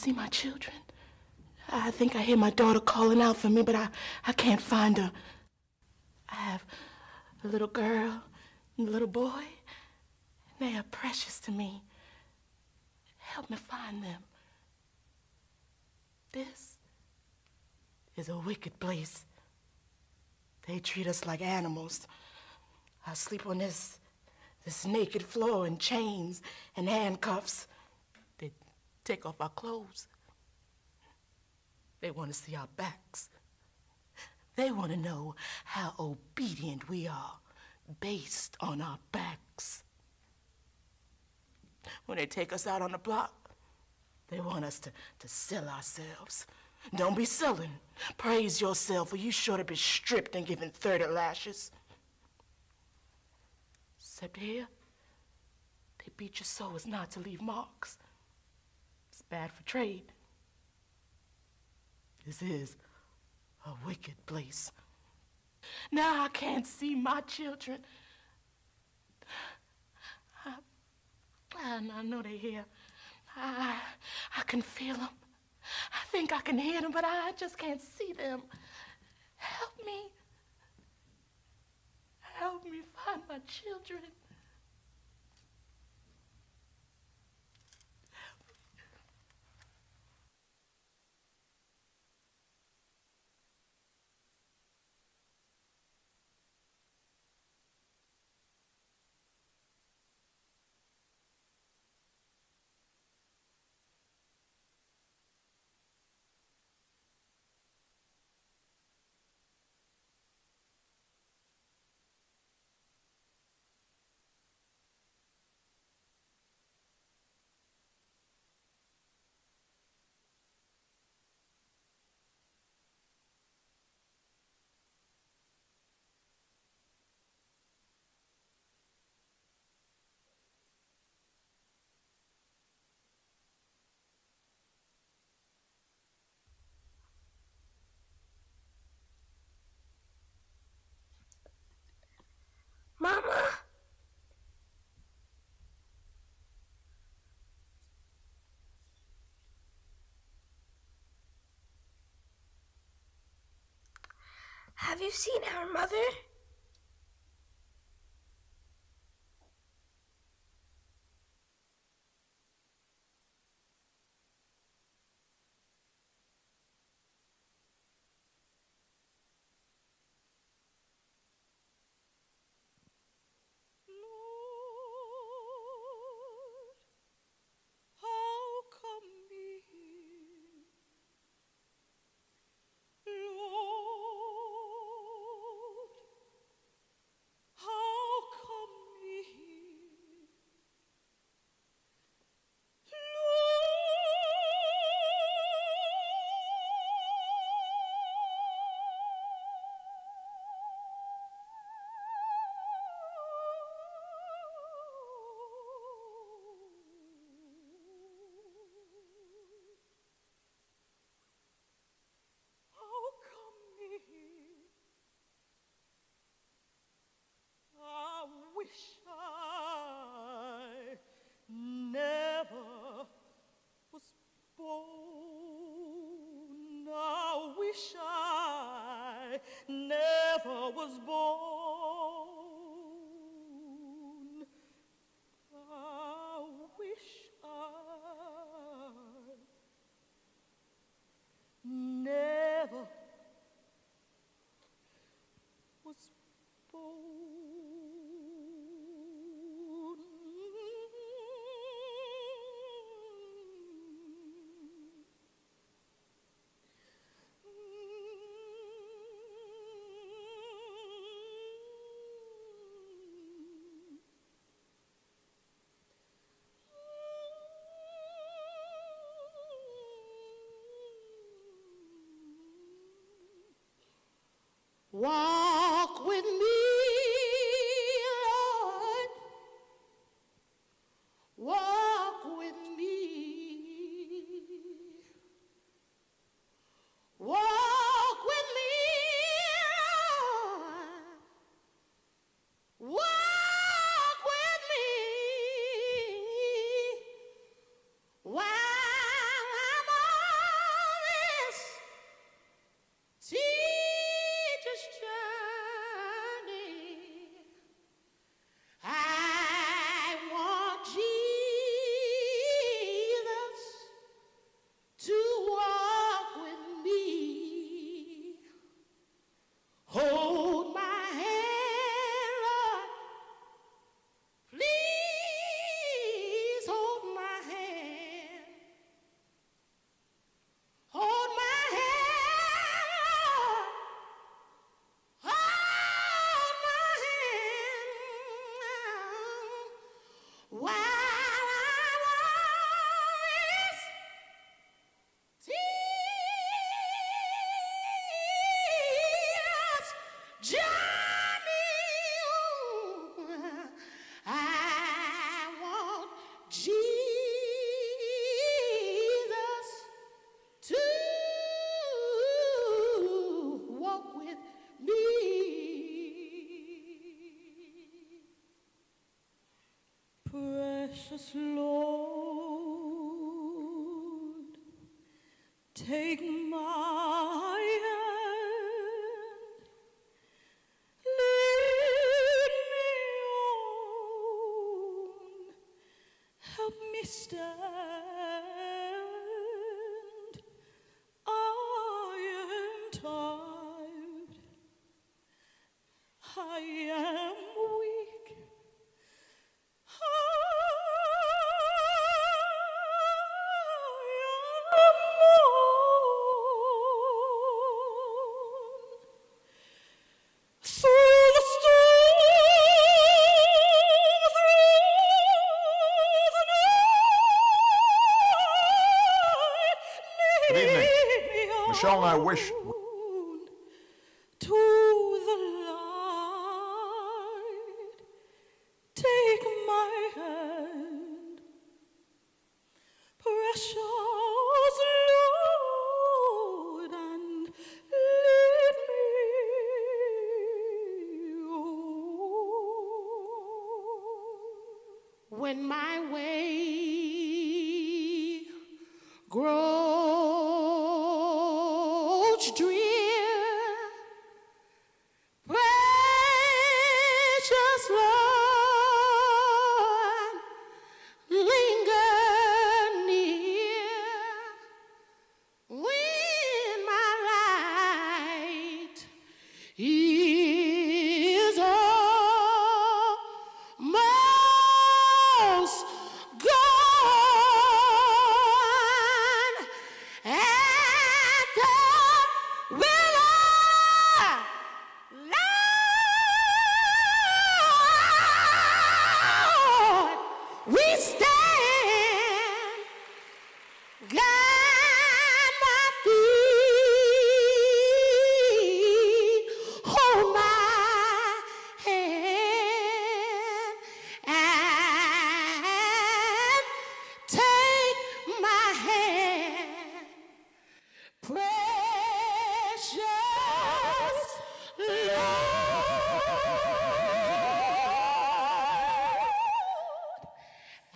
see my children. I think I hear my daughter calling out for me, but I can't find her. I have a little girl and a little boy. They are precious to me. Help me find them. This is a wicked place. They treat us like animals. I sleep on this naked floor in chains and handcuffs. They take off our clothes. They want to see our backs. They want to know how obedient we are based on our backs. When they take us out on the block, they want us to sell ourselves. Don't be selling. Praise yourself, or you sure to be stripped and given 30 lashes. Except here, they beat you so as not to leave marks. It's bad for trade. This is a wicked place. Now I can't see my children. I know they're here. I can feel them. I think I can hear them, but I just can't see them. Help me. Help me find my children. Mama? Have you seen our mother? Never was born. I wish I never was born. Walk with me, Lord. Walk with me. Walk with me, Lord. Walk with me while I'm stand. I am tired. I am weak. I am worn through the storm, through the night. Good evening. Michelle and I wish. To the light, take my hand, precious Lord, and lead me on. When my way grows drear, precious Lord, linger near. When my light is almost gone, at the willow Lord, we stand. Guide my feet, hold my hand, and take my hand, precious Lord,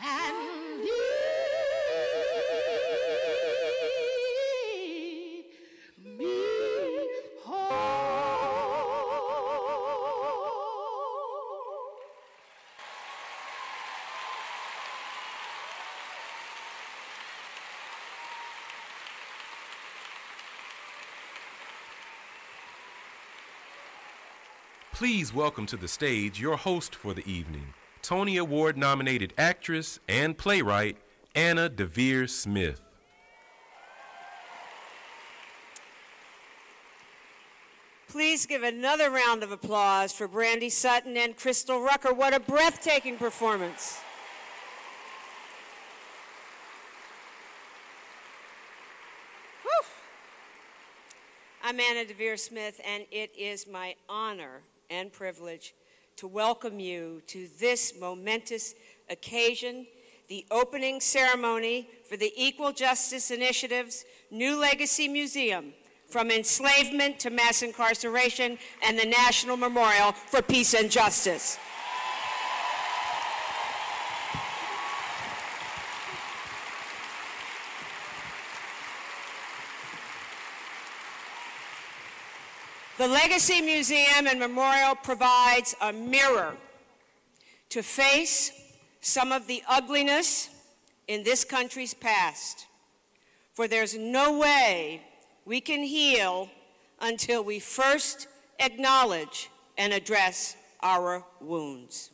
and lead me home. Please welcome to the stage your host for the evening, Tony Award-nominated actress and playwright, Anna DeVere Smith. Please give another round of applause for Brandy Sutton and Crystal Rucker. What a breathtaking performance. Whew. I'm Anna DeVere Smith, and it is my honor and privilege to welcome you to this momentous occasion, the opening ceremony for the Equal Justice Initiative's New Legacy Museum, From Enslavement to Mass Incarceration, and the National Memorial for Peace and Justice. The Legacy Museum and Memorial provides a mirror to face some of the ugliness in this country's past. For there's no way we can heal until we first acknowledge and address our wounds.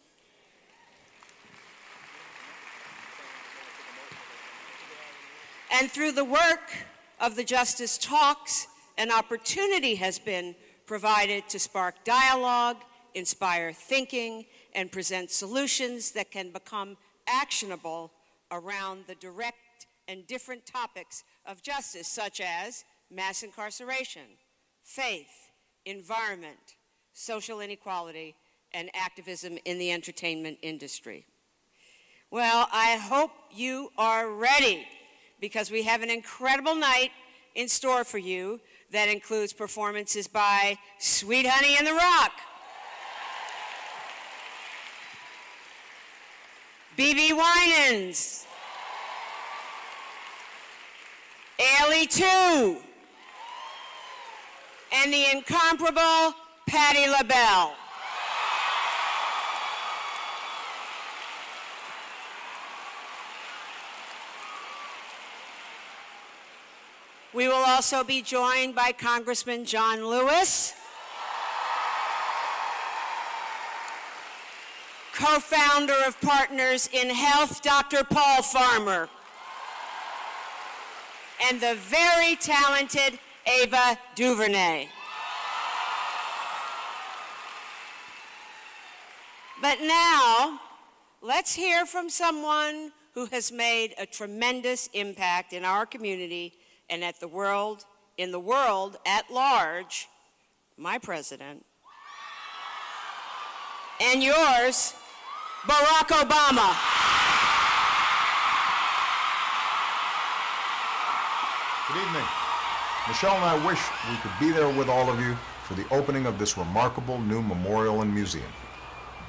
And through the work of the Justice Talks, an opportunity has been provided to spark dialogue, inspire thinking, and present solutions that can become actionable around the direct and different topics of justice, such as mass incarceration, faith, environment, social inequality, and activism in the entertainment industry. Well, I hope you are ready, because we have an incredible night in store for you that includes performances by Sweet Honey and the Rock, B.B. Winans, Ailey 2, and the incomparable Patti LaBelle. We will also be joined by Congressman John Lewis, co-founder of Partners in Health, Dr. Paul Farmer, and the very talented Ava DuVernay. But now, let's hear from someone who has made a tremendous impact in our community and in the world at large, my president, and yours, Barack Obama. Good evening. Michelle and I wish we could be there with all of you for the opening of this remarkable new memorial and museum.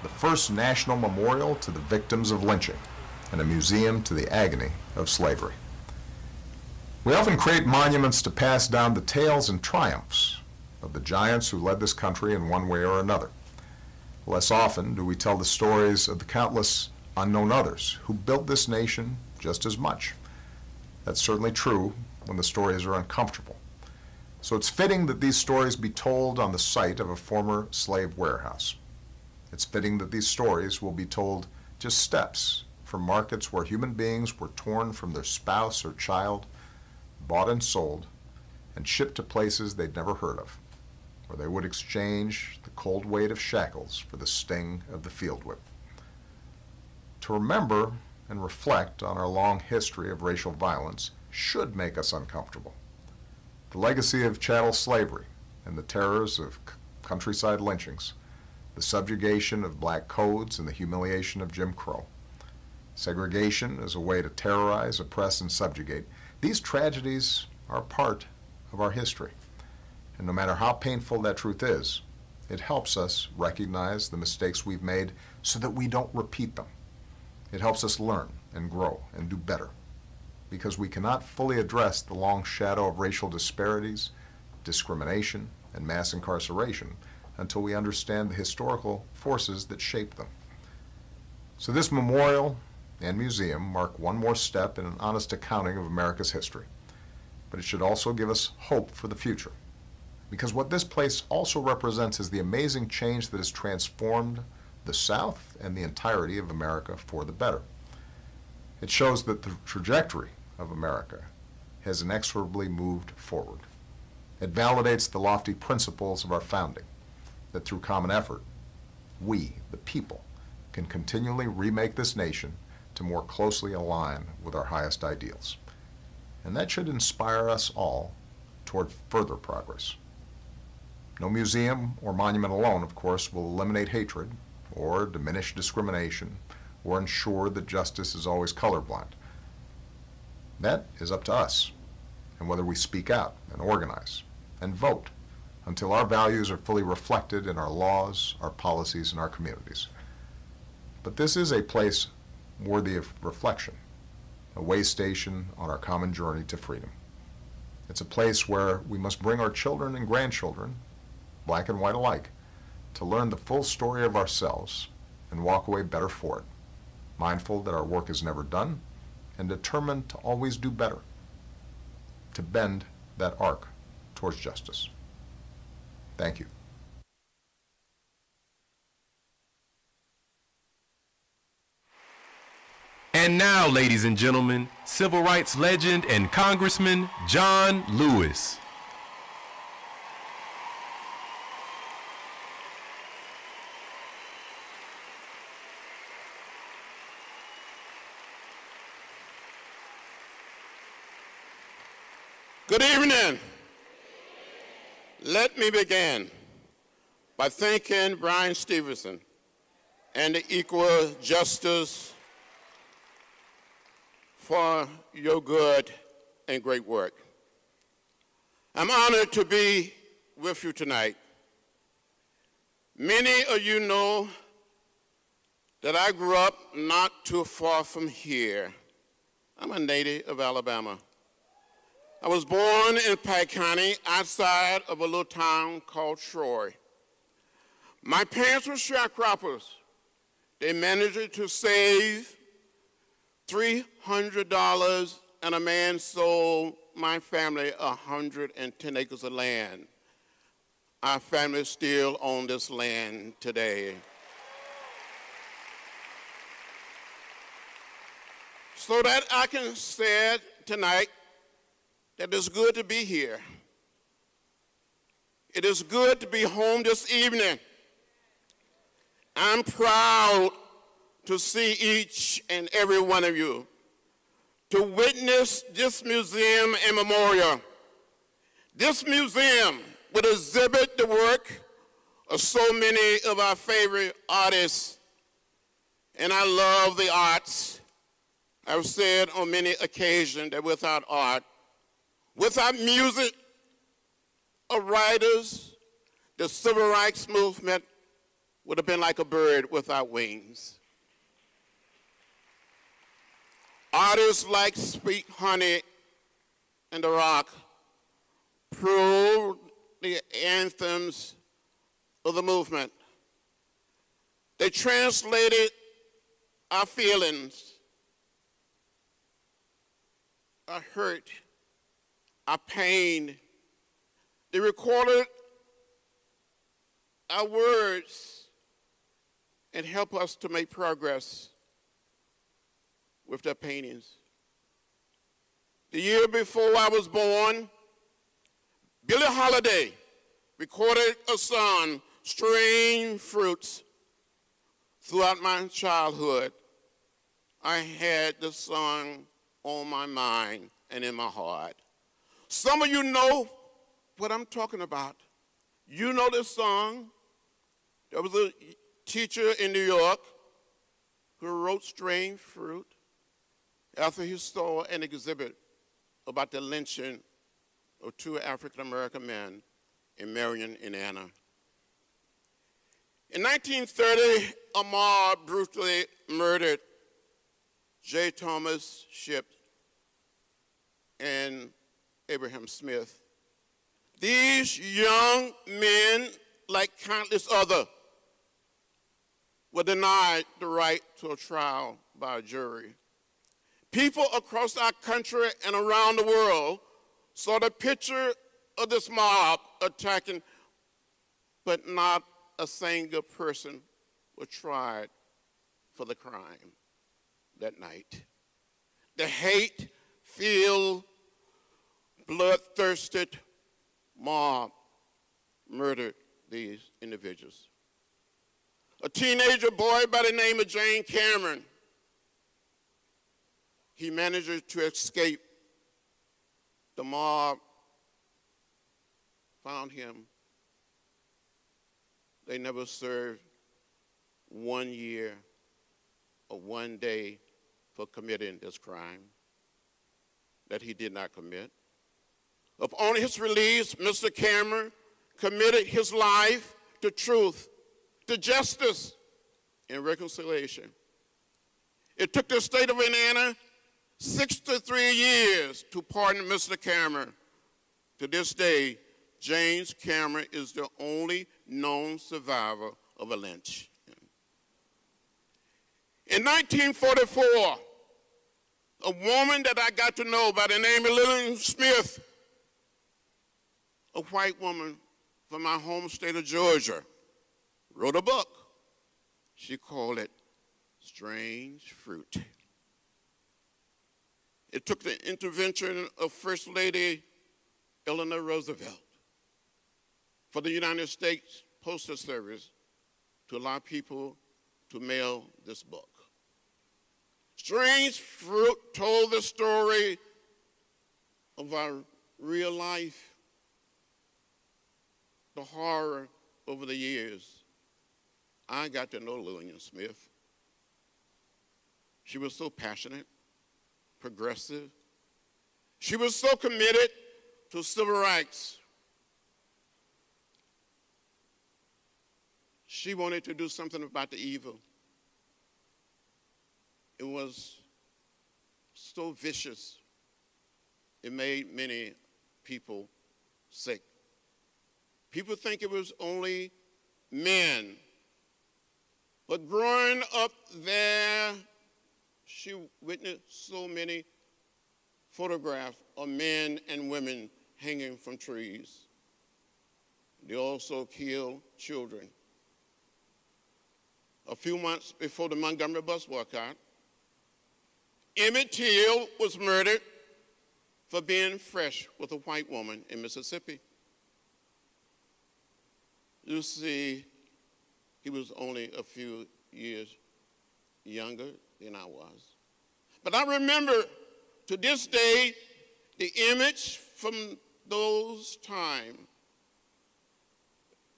The first national memorial to the victims of lynching and a museum to the agony of slavery. We often create monuments to pass down the tales and triumphs of the giants who led this country in one way or another. Less often do we tell the stories of the countless unknown others who built this nation just as much. That's certainly true when the stories are uncomfortable. So it's fitting that these stories be told on the site of a former slave warehouse. It's fitting that these stories will be told just steps from markets where human beings were torn from their spouse or child, bought and sold, and shipped to places they'd never heard of, where they would exchange the cold weight of shackles for the sting of the field whip. To remember and reflect on our long history of racial violence should make us uncomfortable. The legacy of chattel slavery and the terrors of countryside lynchings, the subjugation of black codes and the humiliation of Jim Crow, segregation as a way to terrorize, oppress, and subjugate. These tragedies are part of our history. And no matter how painful that truth is, it helps us recognize the mistakes we've made so that we don't repeat them. It helps us learn and grow and do better, because we cannot fully address the long shadow of racial disparities, discrimination, and mass incarceration until we understand the historical forces that shape them. So this memorial and museum mark one more step in an honest accounting of America's history. But it should also give us hope for the future, because what this place also represents is the amazing change that has transformed the South and the entirety of America for the better. It shows that the trajectory of America has inexorably moved forward. It validates the lofty principles of our founding, that through common effort, we, the people, can continually remake this nation to more closely align with our highest ideals. And that should inspire us all toward further progress. No museum or monument alone, of course, will eliminate hatred or diminish discrimination or ensure that justice is always colorblind. That is up to us, and whether we speak out and organize and vote until our values are fully reflected in our laws, our policies, and our communities. But this is a place worthy of reflection, a way station on our common journey to freedom. It's a place where we must bring our children and grandchildren, black and white alike, to learn the full story of ourselves and walk away better for it, mindful that our work is never done and determined to always do better, to bend that arc towards justice. Thank you. And now, ladies and gentlemen, civil rights legend and Congressman John Lewis. Good evening. Let me begin by thanking Bryan Stevenson and the Equal Justice for your good and great work. I'm honored to be with you tonight. Many of you know that I grew up not too far from here. I'm a native of Alabama. I was born in Pike County, outside of a little town called Troy. My parents were sharecroppers. They managed to save $300, and a man sold my family 110 acres of land. Our family still owns this land today. So that I can say tonight that it's good to be here. It is good to be home this evening. I'm proud to see each and every one of you, to witness this museum and memorial. This museum will exhibit the work of so many of our favorite artists, and I love the arts. I've said on many occasions that without art, without music or writers, the civil rights movement would have been like a bird without wings. Artists like Sweet Honey and The Rock proved the anthems of the movement. They translated our feelings, our hurt, our pain. They recorded our words and help us to make progress with their paintings. The year before I was born, Billie Holiday recorded a song, Strange Fruits. Throughout my childhood, I had the song on my mind and in my heart. Some of you know what I'm talking about. You know this song. There was a teacher in New York who wrote Strange Fruit after he saw an exhibit about the lynching of two African-American men in Marion, Indiana. In 1930, a mob brutally murdered J. Thomas Shipp and Abraham Smith. These young men, like countless others, were denied the right to a trial by a jury. People across our country and around the world saw the picture of this mob attacking, but not a single person was tried for the crime that night. The hate-filled, bloodthirsty mob murdered these individuals. A teenager boy by the name of James Cameron, he managed to escape. The mob found him. They never served 1 year or 1 day for committing this crime that he did not commit. Upon his release, Mr. Cameron committed his life to truth, to justice, and reconciliation. It took the state of Indiana 63 years to pardon Mr. Cameron. To this day, James Cameron is the only known survivor of a lynch. In 1944, a woman that I got to know by the name of Lillian Smith, a white woman from my home state of Georgia, wrote a book. She called it Strange Fruit. It took the intervention of First Lady Eleanor Roosevelt for the United States Postal Service to allow people to mail this book. Strange Fruit told the story of our real life, the horror over the years. I got to know Lillian Smith. She was so passionate, progressive. She was so committed to civil rights. She wanted to do something about the evil. It was so vicious, it made many people sick. People think it was only men. But growing up there, she witnessed so many photographs of men and women hanging from trees. They also killed children. A few months before the Montgomery bus boycott, Emmett Till was murdered for being fresh with a white woman in Mississippi. You see, he was only a few years younger than I was. But I remember to this day the image from those times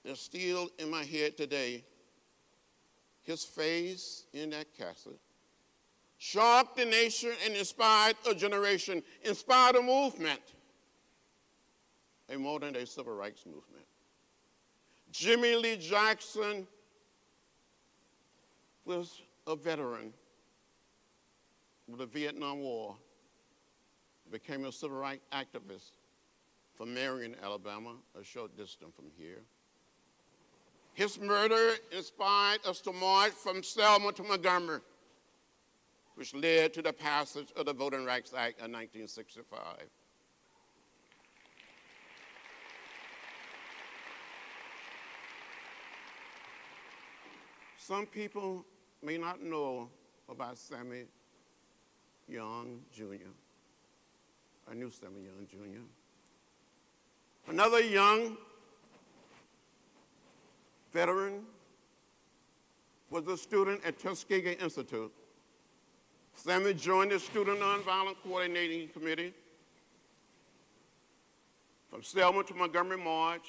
that's still in my head today. His face in that castle shocked the nation and inspired a generation, inspired a movement, a modern-day civil rights movement. Jimmy Lee Jackson was a veteran of the Vietnam War, became a civil rights activist from Marion, Alabama, a short distance from here. His murder inspired us to march from Selma to Montgomery, which led to the passage of the Voting Rights Act of 1965. Some people may not know about Sammy Young, Jr. I knew Sammy Young, Jr. Another young veteran was a student at Tuskegee Institute. Sammy joined the Student Nonviolent Coordinating Committee from Selma to Montgomery March.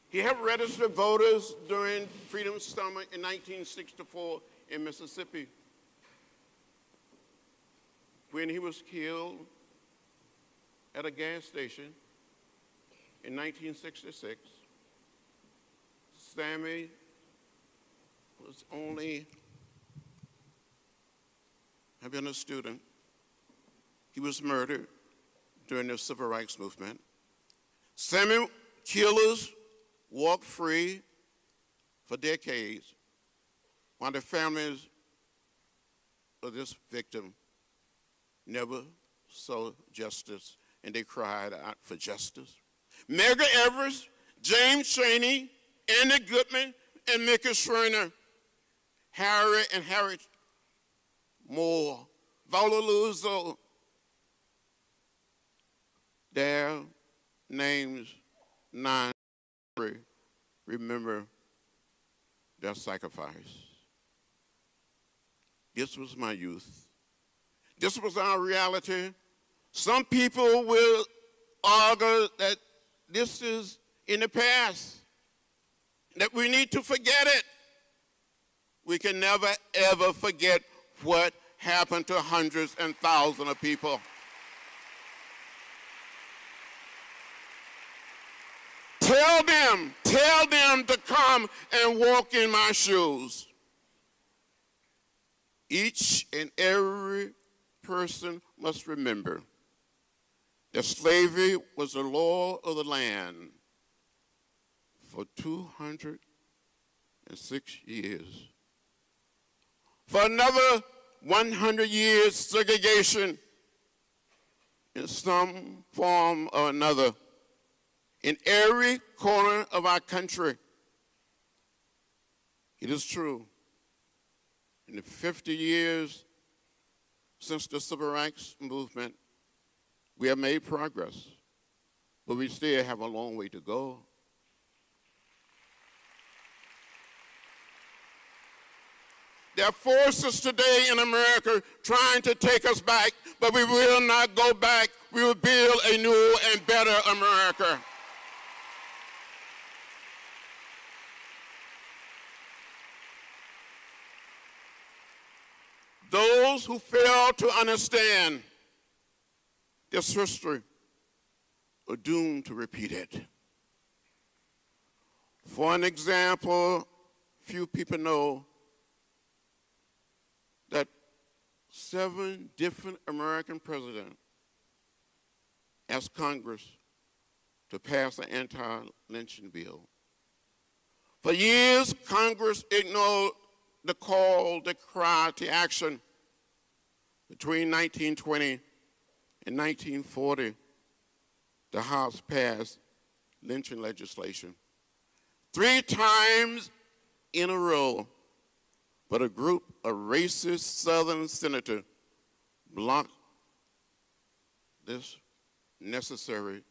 He helped register voters during Freedom Summer in 1964 in Mississippi. When he was killed at a gas station in 1966, Sammy was only had been a student. He was murdered during the civil rights movement. Sammy killers walked free for decades while the families of this victim never saw justice, and they cried out for justice. Medgar Evers, James Chaney, Andy Goodman, and Mickey Schreiner, Harry and Harriet Moore, Viola Luzzo, their names 9 remember their sacrifice. This was my youth. This was our reality. Some people will argue that this is in the past, that we need to forget it. We can never, ever forget what happened to hundreds and thousands of people. Tell them to come and walk in my shoes. Each and every person must remember that slavery was the law of the land for 206 years. For another 100 years, segregation in some form or another in every corner of our country. It is true. In the 50 years since the Civil Rights Movement, we have made progress, but we still have a long way to go. There are forces today in America trying to take us back, but we will not go back. We will build a new and better America. Those who fail to understand this history are doomed to repeat it. For an example, few people know that 7 different American presidents asked Congress to pass an anti-lynching bill. For years, Congress ignored the call, the cry to action. Between 1920 and In 1940, the House passed lynching legislation 3 times in a row, but a group of racist Southern senators blocked this necessary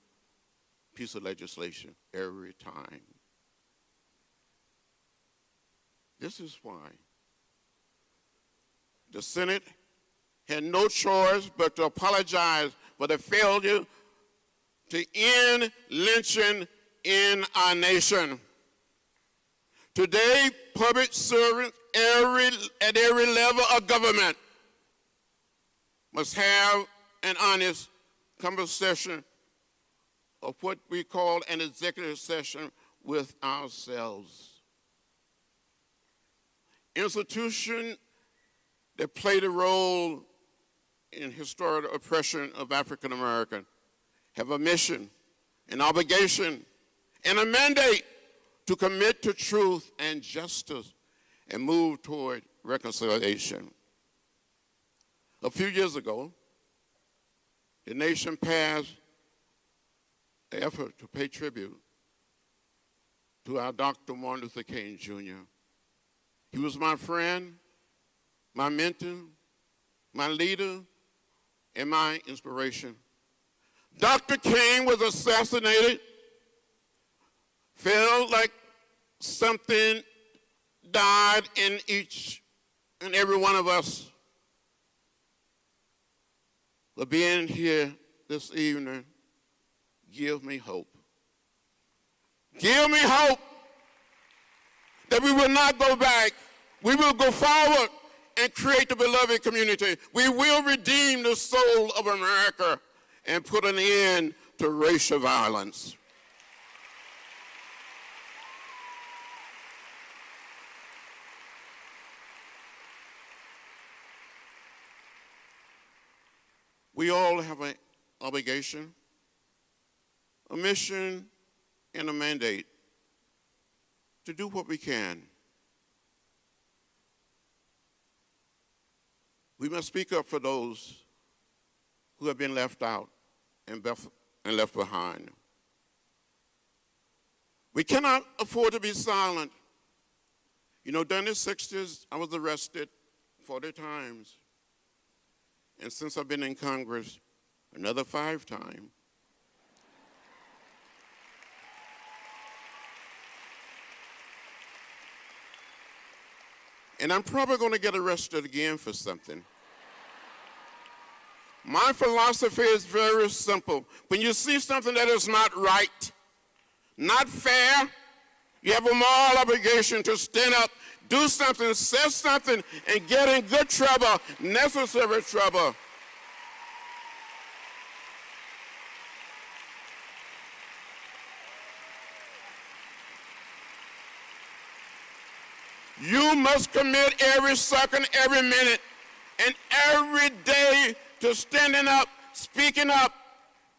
piece of legislation every time. This is why the Senate had no choice but to apologize for the failure to end lynching in our nation. Today, public servants at every level of government must have an honest conversation of what we call an executive session with ourselves. Institutions that played a role in historic oppression of African Americans have a mission, an obligation, and a mandate to commit to truth and justice and move toward reconciliation. A few years ago, the nation passed an effort to pay tribute to our Dr. Martin Luther King Jr. He was my friend, my mentor, my leader, and my inspiration. Dr. King was assassinated, felt like something died in each and every one of us. But being here this evening give me hope. Give me hope that we will not go back. We will go forward and create the beloved community. We will redeem the soul of America and put an end to racial violence. We all have an obligation, a mission, and a mandate to do what we can. We must speak up for those who have been left out and left behind. We cannot afford to be silent. You know, during the 60s, I was arrested 40 times. And since I've been in Congress, another 5 times. And I'm probably going to get arrested again for something. My philosophy is very simple. When you see something that is not right, not fair, you have a moral obligation to stand up, do something, say something, and get in good trouble, necessary trouble. You must commit every second, every minute, and every day to standing up, speaking up,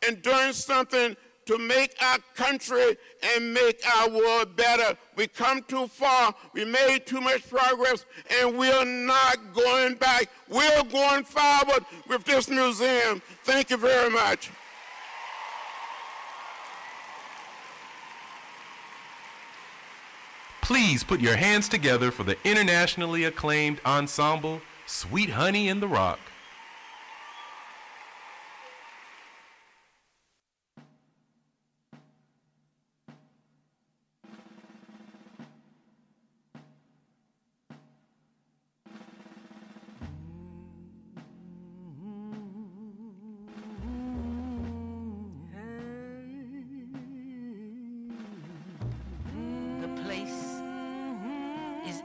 and doing something to make our country and make our world better. We come too far, we made too much progress, and we're not going back. We're going forward with this museum. Thank you very much. Please put your hands together for the internationally acclaimed ensemble, Sweet Honey in the Rock.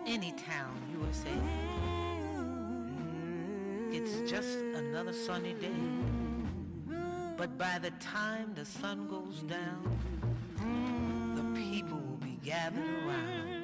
Any town, USA. It's just another sunny day. But by the time the sun goes down, the people will be gathered around.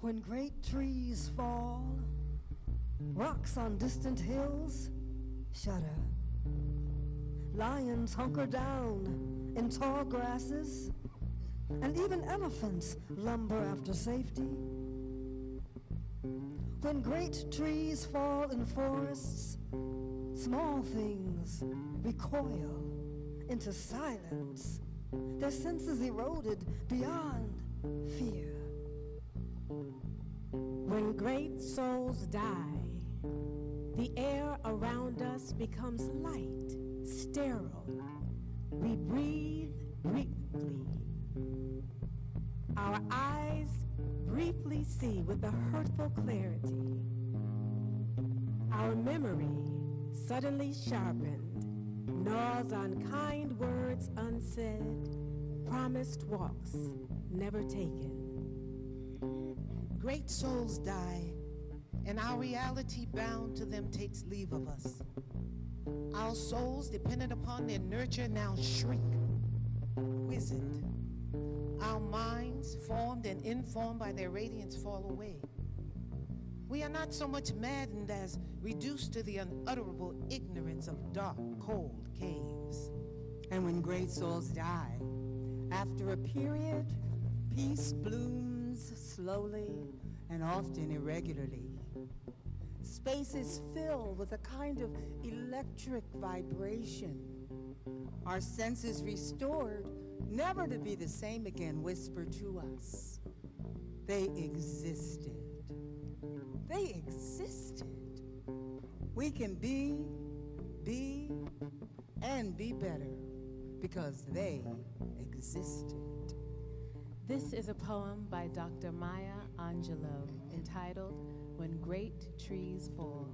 When great trees fall, rocks on distant hills shudder. Lions hunker down in tall grasses, and even elephants lumber after safety. When great trees fall in forests, small things recoil into silence, their senses eroded beyond fear. When great souls die, the air around us becomes light, sterile. We breathe briefly. Our eyes briefly see with a hurtful clarity. Our memory, suddenly sharpened, gnaws on kind words unsaid, promised walks never taken. Great souls die, and our reality bound to them takes leave of us. Our souls, dependent upon their nurture, now shrink, wizened. Our minds, formed and informed by their radiance, fall away. We are not so much maddened as reduced to the unutterable ignorance of dark, cold caves. And when great souls die, after a period, peace blooms slowly and often irregularly. Space is filled with a kind of electric vibration. Our senses restored, never to be the same again, whisper to us. They existed. They existed. We can be, and be better because they existed. This is a poem by Dr. Maya Angelou entitled When Great Trees Fall.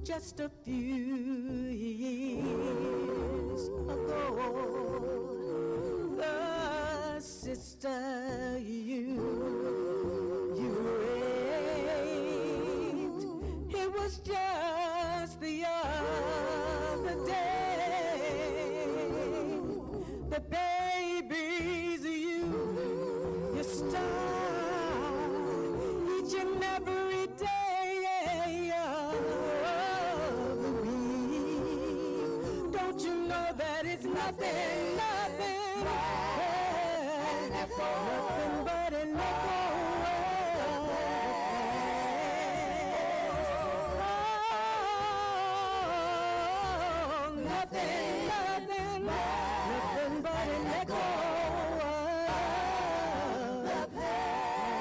Just a few years ago, the sister you raped, it was just the other day. The babies you start each and every day. Nothing but an echo. Nothing but an echo of the past.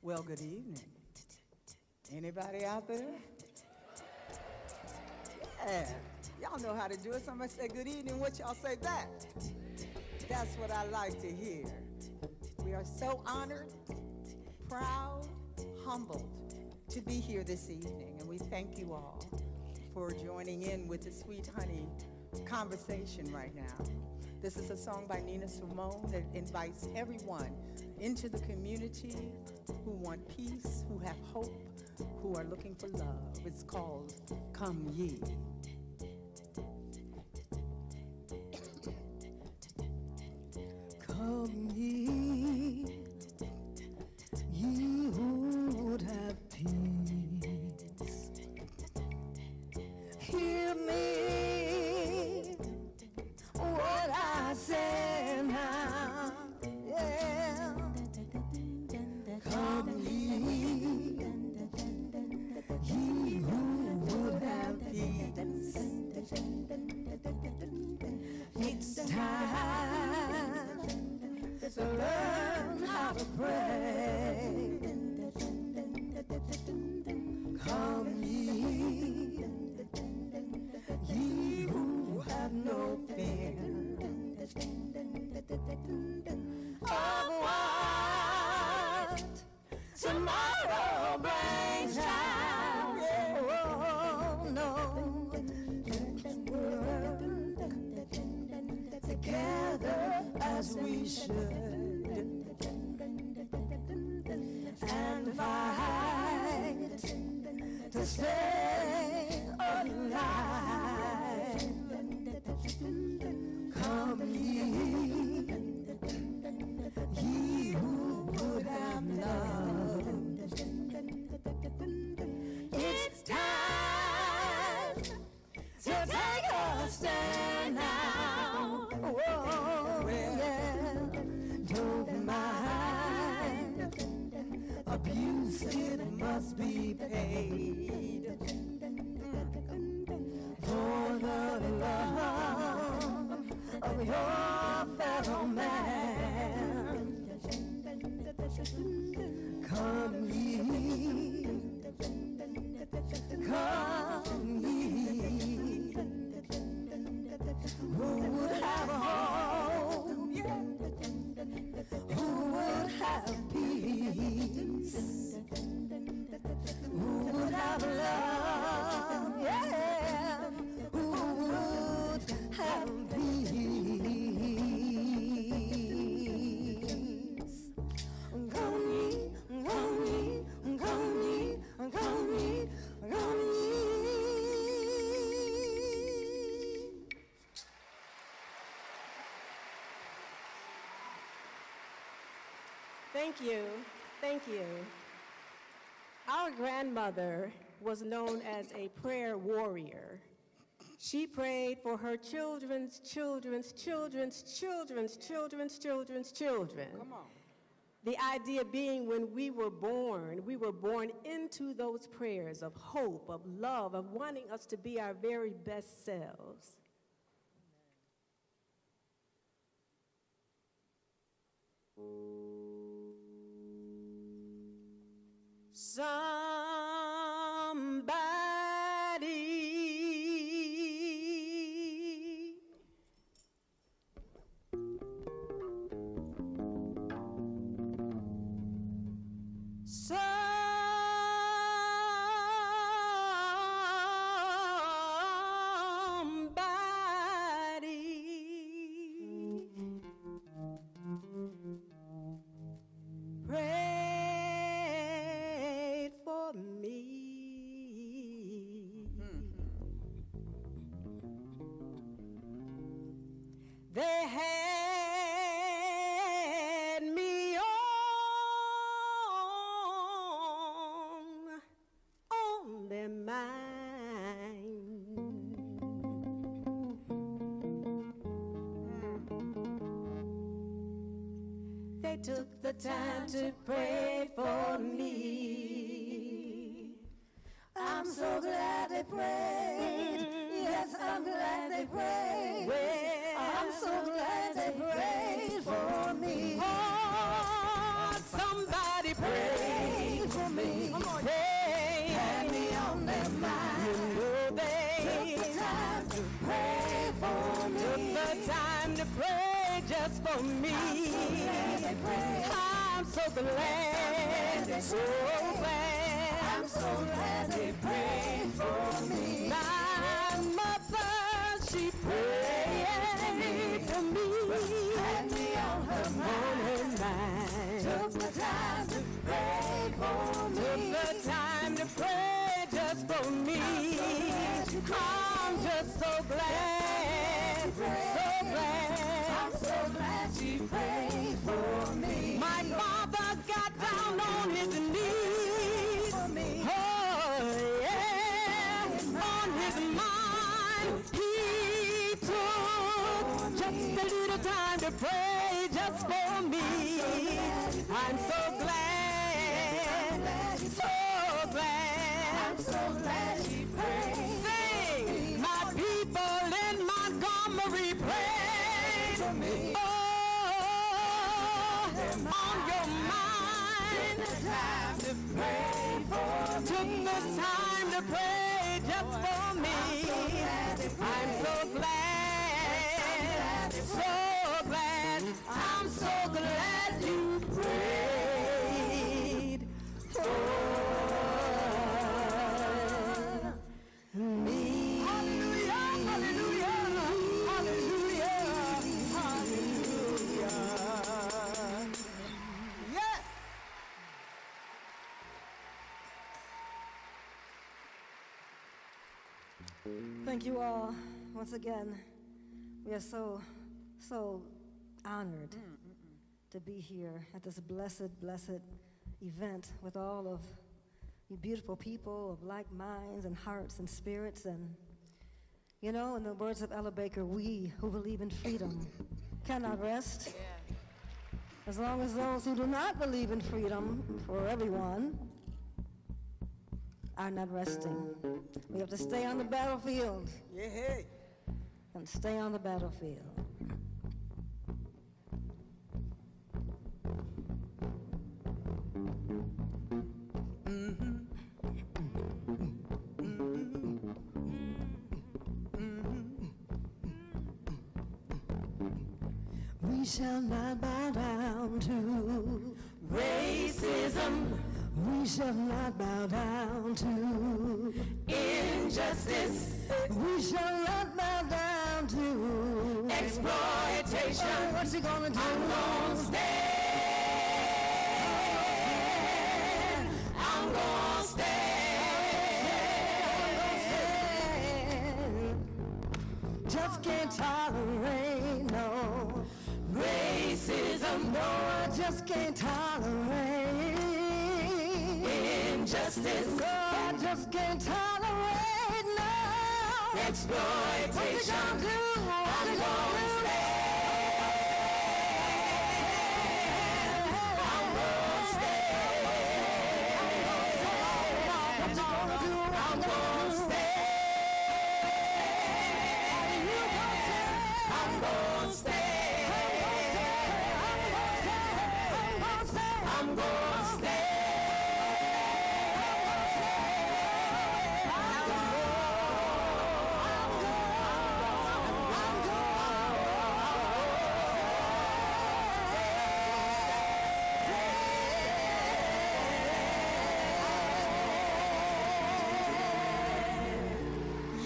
Well, good evening. Anybody out there? Yeah, y'all know how to do it. Somebody say good evening, what y'all say back? That's what I like to hear. We are so honored, proud, humbled to be here this evening, and we thank you all for joining in with the Sweet Honey conversation right now. This is a song by Nina Simone that invites everyone into the community who want peace, who have hope, who are looking for love. It's called Come Ye. Come ye, ye who would have peace. Hear me, what I say now. Yeah. Come ye, ye who would have peace. It's time to learn how to pray. Come ye, ye who have no fear of what tomorrow brings down. Oh no, work together as we should, and fight to stay alive. Come ye, ye who would have love. It's time to take a stand now. Oh, yeah. Don't mind abuse, it must be paid for the love of your fellow man. Come ye, come ye, who would have a home, who would have peace, who would have love, yeah, who would have peace. Come ye, come ye, come ye, come ye, come ye. Thank you. Thank you. Our grandmother was known as a prayer warrior. She prayed for her children's children's children's children's children's children's children. Come on. The idea being when we were born into those prayers of hope, of love, of wanting us to be our very best selves. Somebody prayed for me. They had me on their mind. They took the time to pray for me. I'm so glad they prayed. Yes, I'm glad they prayed. I'm so glad they prayed for me. Oh, somebody prayed. me. Come on. They had me on their mind. You know they took the time to pray for me. took the time to pray just for me. I'm so glad, so glad. I'm so glad they prayed for me. My mother, she prayed for me. Had me on her mind. Took the time to pray for me. Took the time to pray just for me. I'm just so glad, so glad. I'm so glad she prayed for me. My father got down on his knees. Oh, yeah, on his mind. He took just a little time to pray just for me. I'm so glad, so glad. I'm so glad she prayed. Sing, my people in Montgomery prayed for me. Oh, on your mind. Took the time to pray just for me. I'm so glad, so glad. I'm so glad you prayed for me. Hallelujah, hallelujah, hallelujah, hallelujah. Yes. Thank you all once again. We are so honored to be here at this blessed event with all of you beautiful people of like minds and hearts and spirits. And you know, in the words of Ella Baker, we who believe in freedom cannot rest. As long as those who do not believe in freedom for everyone are not resting. We have to stay on the battlefield. Yeah, hey. And stay on the battlefield. We shall not bow down to Racism, we shall not bow down to injustice, we shall not bow down to exploitation. Oh, what's he gonna do? I'm gonna stand. I'm gonna stand. Just can't tolerate no Racism, no, I just can't tolerate injustice, no, I just can't tolerate no exploitation. What you gonna do? What I'm you gonna gonna do? I'm gonna stand. What you gonna do? I'm gonna stand. I'm gonna stand. I'm gonna stand.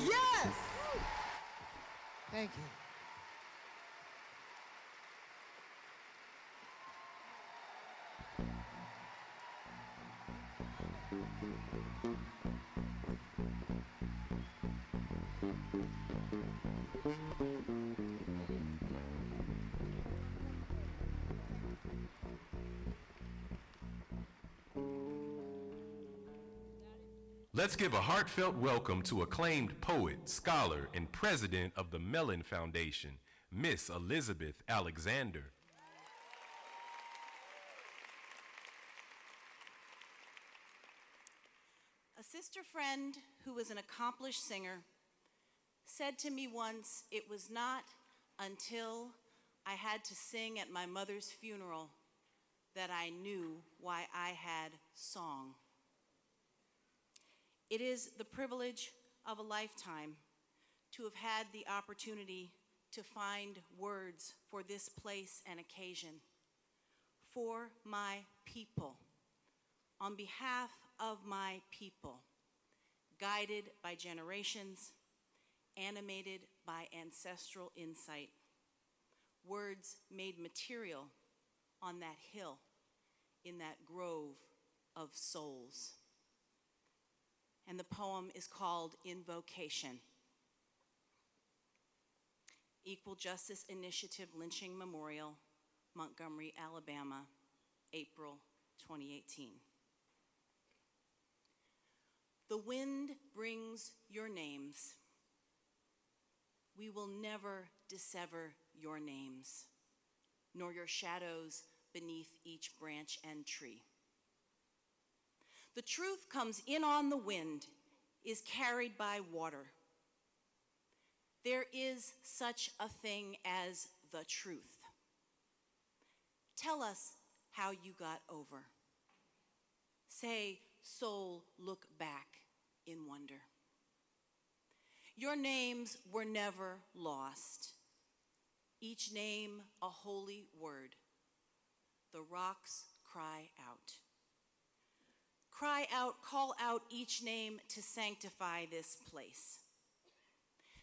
Yes! Thank you. Let's give a heartfelt welcome to acclaimed poet, scholar, and president of the Mellon Foundation, Miss Elizabeth Alexander. A sister friend who was an accomplished singer said to me once, it was not until I had to sing at my mother's funeral that I knew why I had song. It is the privilege of a lifetime to have had the opportunity to find words for this place and occasion, for my people, on behalf of my people, guided by generations, animated by ancestral insight, words made material on that hill in that grove of souls. And the poem is called Invocation. Equal Justice Initiative Lynching Memorial, Montgomery, Alabama, April 2018. The wind brings your names. We will never dissever your names, nor your shadows beneath each branch and tree. The truth comes in on the wind, is carried by water. There is such a thing as the truth. Tell us how you got over. Say, soul, look back in wonder. Your names were never lost. Each name a holy word. The rocks cry out. Cry out, call out each name to sanctify this place.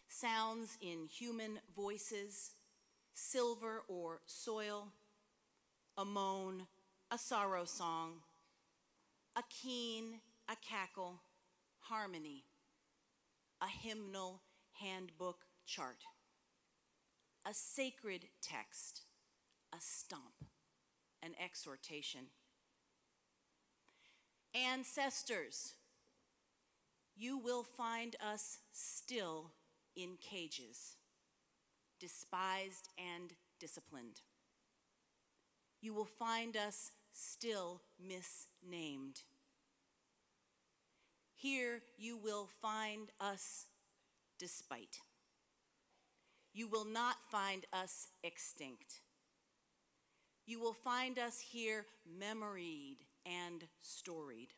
Sounds in human voices, silver or soil, a moan, a sorrow song, a keen, a cackle, harmony, a hymnal handbook chart, a sacred text, a stomp, an exhortation. Ancestors, you will find us still in cages, despised and disciplined. You will find us still misnamed. Here you will find us despite. You will not find us extinct. You will find us here memoried and storied.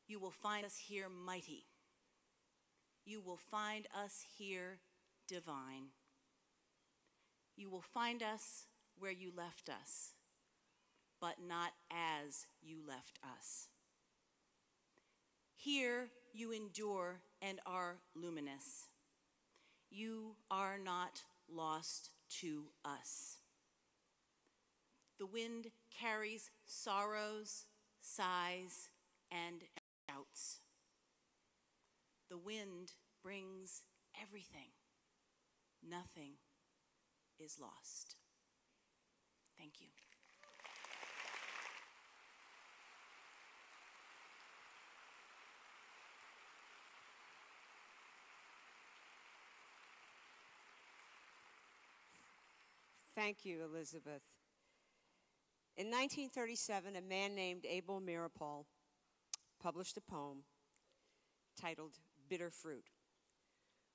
You will find us here mighty. You will find us here divine. You will find us where you left us, but not as you left us. Here you endure and are luminous. You are not lost to us. The wind carries sorrows, sighs, and shouts. The wind brings everything. Nothing is lost. Thank you. Thank you, Elizabeth. In 1937, a man named Abel Meeropol published a poem titled Bitter Fruit,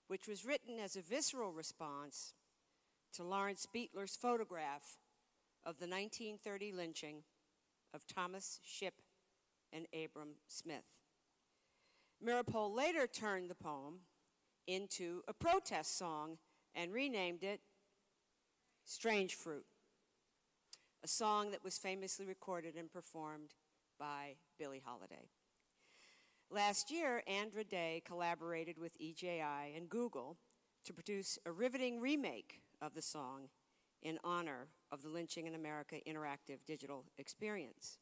which was written as a visceral response to Lawrence Beitler's photograph of the 1930 lynching of Thomas Shipp and Abram Smith. Meeropol later turned the poem into a protest song and renamed it Strange Fruit, a song that was famously recorded and performed by Billie Holiday. Last year, Andra Day collaborated with EJI and Google to produce a riveting remake of the song in honor of the Lynching in America interactive digital experience.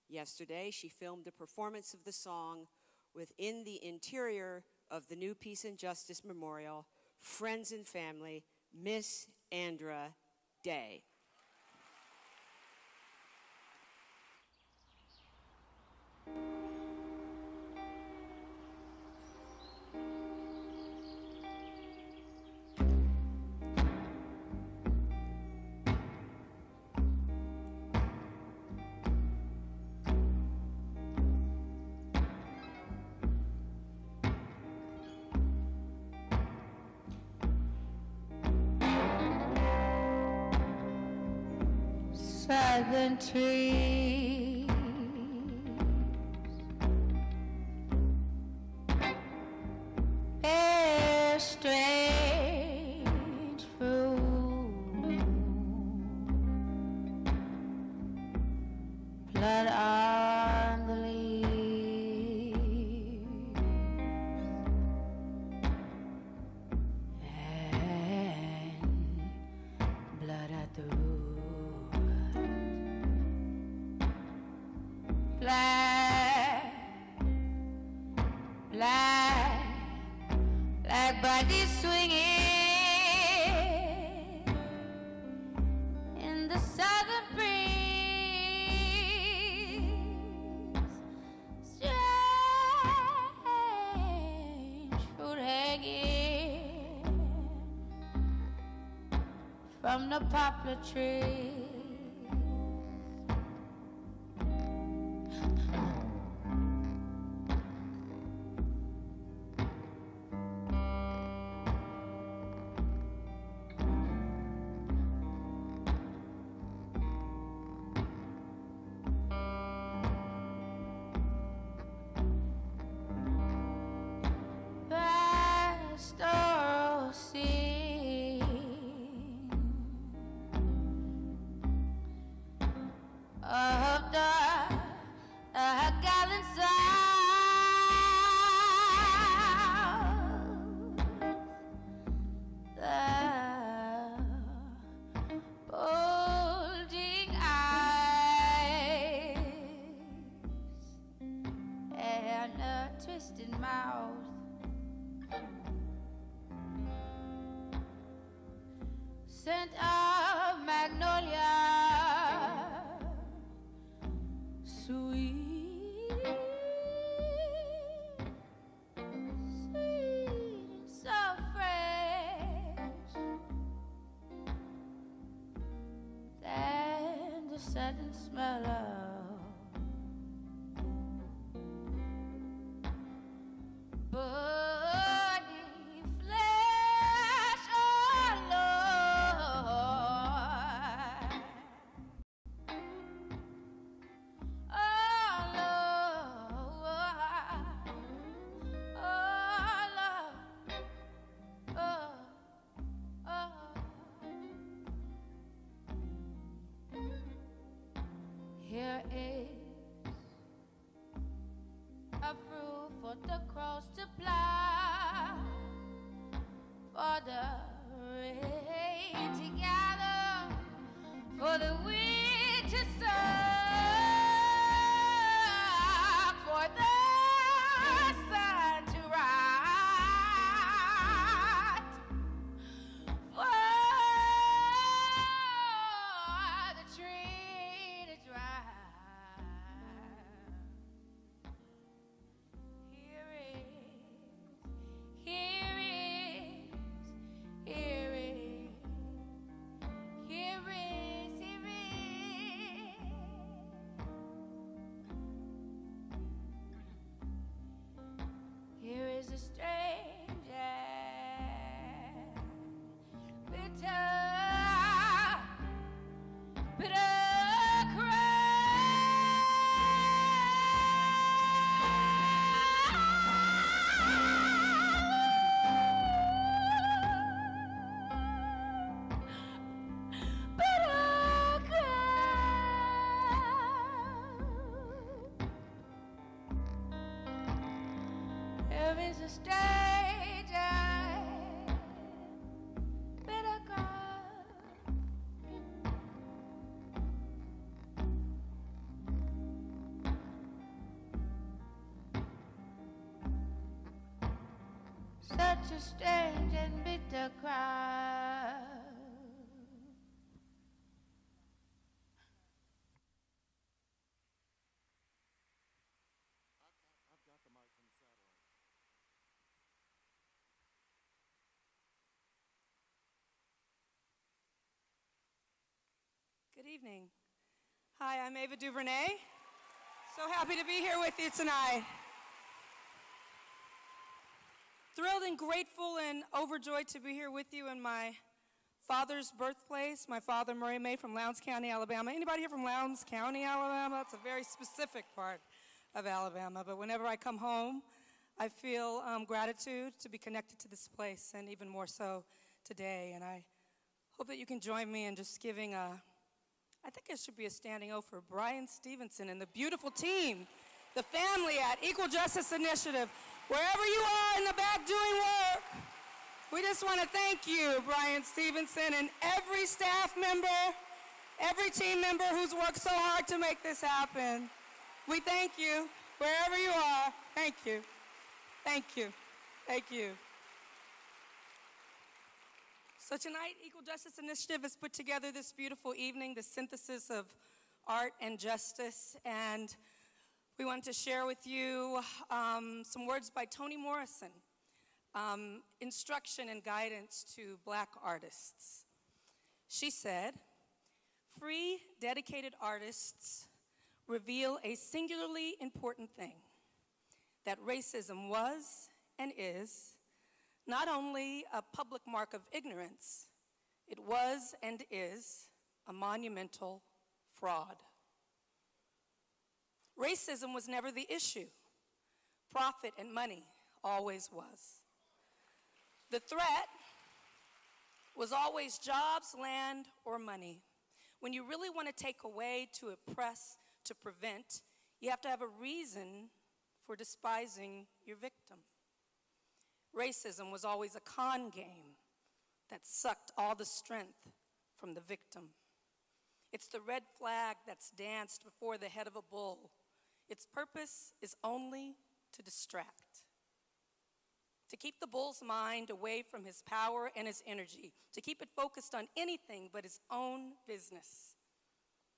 Yesterday, she filmed a performance of the song within the interior of the new Peace and Justice Memorial, Friends and Family, Miss Andra Day. Southern trees black bodies swinging in the southern breeze. Strange fruit hanging from the poplar tree. Pastoral scene of the gallant South, the bulging eyes and a twisted mouth. Scent of magnolia, sweet, sweet and so fresh, and the sudden smell of burning flesh. Oh Lord, oh Lord, oh Lord, oh, oh. Here is a fruit for the crows to plow, for the rain to gather, for the wind to suck, for the sun to rise, for the tree to dry. Here is a strange and bitter cry. There is a strange and bitter cry. Such a strange and bitter cry. Good evening. Hi, I'm Ava DuVernay. So happy to be here with you tonight. Thrilled and grateful and overjoyed to be here with you in my father's birthplace, my father, Murray May, from Lowndes County, Alabama. Anybody here from Lowndes County, Alabama? It's a very specific part of Alabama, but whenever I come home, I feel gratitude to be connected to this place, and even more so today. And I hope that you can join me in just giving I think it should be a standing O for Bryan Stevenson and the beautiful team, the family at Equal Justice Initiative, wherever you are in the back doing work. We just want to thank you, Bryan Stevenson, and every staff member, every team member who's worked so hard to make this happen. We thank you, wherever you are. Thank you. Thank you. Thank you. So tonight, Equal Justice Initiative has put together this beautiful evening, the synthesis of art and justice, and we wanted to share with you some words by Toni Morrison, instruction and guidance to Black artists. She said, "Free, dedicated artists reveal a singularly important thing, that racism was and is not only a public mark of ignorance, it was and is a monumental fraud. Racism was never the issue. Profit and money always was. The threat was always jobs, land, or money. When you really want to take away, to oppress, to prevent, you have to have a reason for despising your victim. Racism was always a con game that sucked all the strength from the victim. It's the red flag that's danced before the head of a bull. Its purpose is only to distract, to keep the bull's mind away from his power and his energy, to keep it focused on anything but his own business.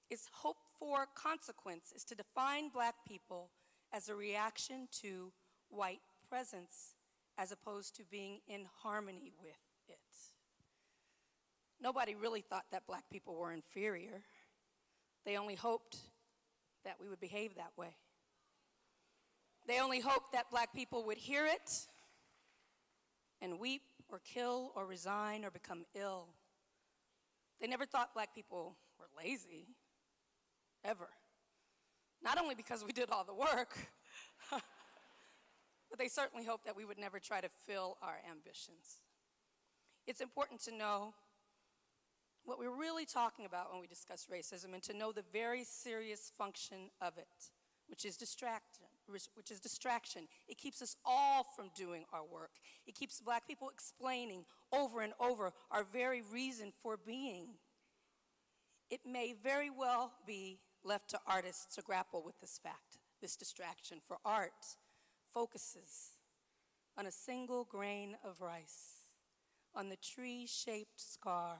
Its hoped-for consequence is to define Black people as a reaction to white presence, as opposed to being in harmony with it. Nobody really thought that Black people were inferior. They only hoped that we would behave that way. They only hoped that Black people would hear it and weep or kill or resign or become ill. They never thought Black people were lazy, ever. Not only because we did all the work, but they certainly hoped that we would never try to fill our ambitions. It's important to know what we're really talking about when we discuss racism, and to know the very serious function of it, which is distraction. It keeps us all from doing our work. It keeps Black people explaining over and over our very reason for being. It may very well be left to artists to grapple with this fact, this distraction, for art focuses on a single grain of rice, on the tree-shaped scar,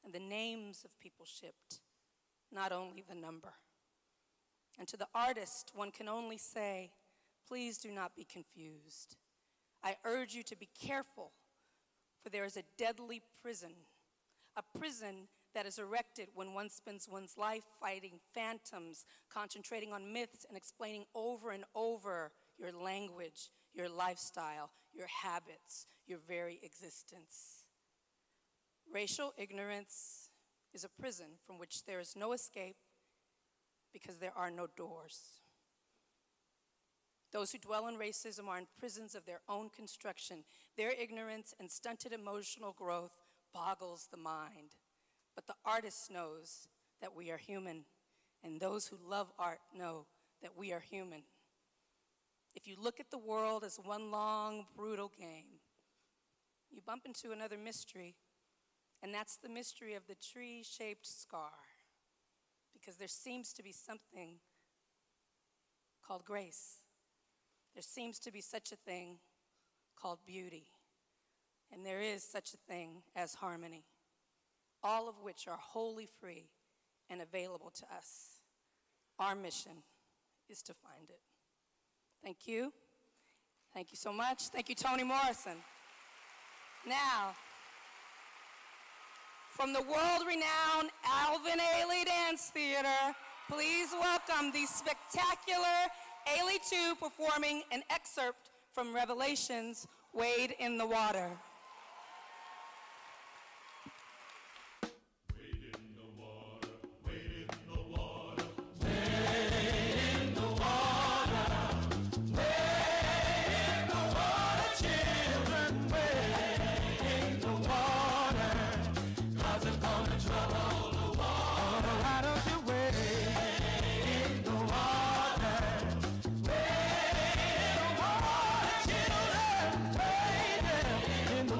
and the names of people shipped, not only the number. And to the artist, one can only say, please do not be confused. I urge you to be careful, for there is a deadly prison, a prison that is erected when one spends one's life fighting phantoms, concentrating on myths, and explaining over and over your language, your lifestyle, your habits, your very existence. Racial ignorance is a prison from which there is no escape because there are no doors. Those who dwell in racism are in prisons of their own construction. Their ignorance and stunted emotional growth boggles the mind. But the artist knows that we are human, and those who love art know that we are human. If you look at the world as one long, brutal game, you bump into another mystery, and that's the mystery of the tree-shaped scar, because there seems to be something called grace. There seems to be such a thing called beauty, and there is such a thing as harmony, all of which are wholly free and available to us. Our mission is to find it. Thank you. Thank you so much. Thank you, Toni Morrison. Now, from the world-renowned Alvin Ailey Dance Theater, please welcome the spectacular Ailey 2 performing an excerpt from Revelations, Wade in the Water. In the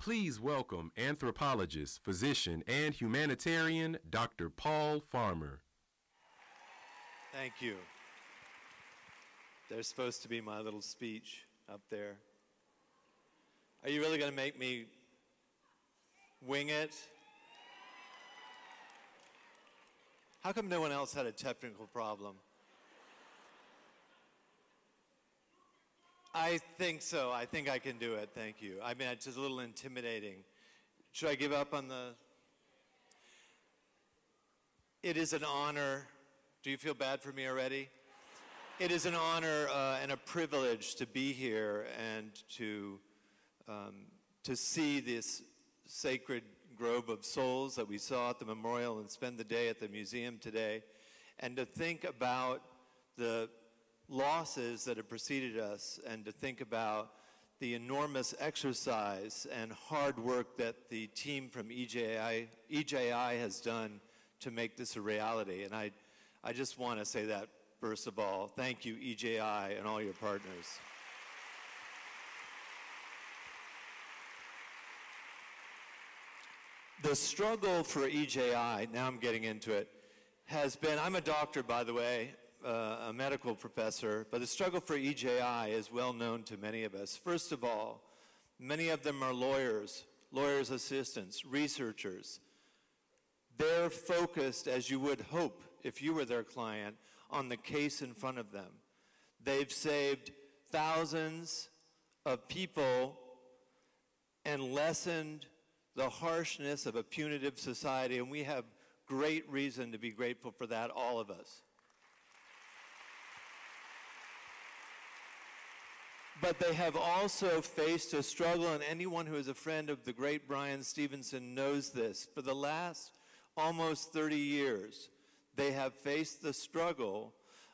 Please welcome anthropologist, physician, and humanitarian, Dr. Paul Farmer. Thank you. There's supposed to be my little speech up there. Are you really going to make me wing it? How come no one else had a technical problem? I think so. I think I can do it. Thank you. I mean, it's just a little intimidating. Should I give up on the... It is an honor. Do you feel bad for me already? It is an honor and a privilege to be here and to see this sacred grove of souls that we saw at the memorial and spend the day at the museum today, and to think about the losses that have preceded us, and to think about the enormous exercise and hard work that the team from EJI has done to make this a reality. And I just want to say that, first of all, thank you, EJI, and all your partners. The struggle for EJI, now I'm getting into it, has been, I'm a doctor, by the way, a medical professor, but the struggle for EJI is well known to many of us. First of all, many of them are lawyers, lawyers' assistants, researchers. They're focused, as you would hope if you were their client, on the case in front of them. They've saved thousands of people and lessened the harshness of a punitive society, and we have great reason to be grateful for that, all of us. But they have also faced a struggle, and anyone who is a friend of the great Bryan Stevenson knows this. For the last almost 30 years, they have faced the struggle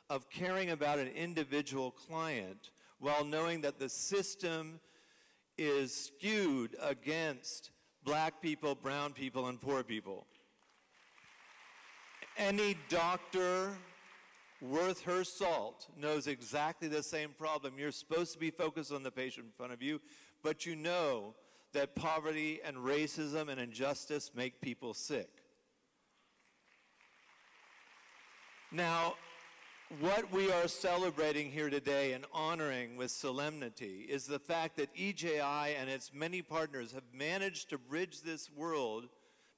of caring about an individual client while knowing that the system is skewed against black people, brown people, and poor people. Any doctor worth her salt knows exactly the same problem. You're supposed to be focused on the patient in front of you, but you know that poverty and racism and injustice make people sick. Now, what we are celebrating here today and honoring with solemnity is the fact that EJI and its many partners have managed to bridge this world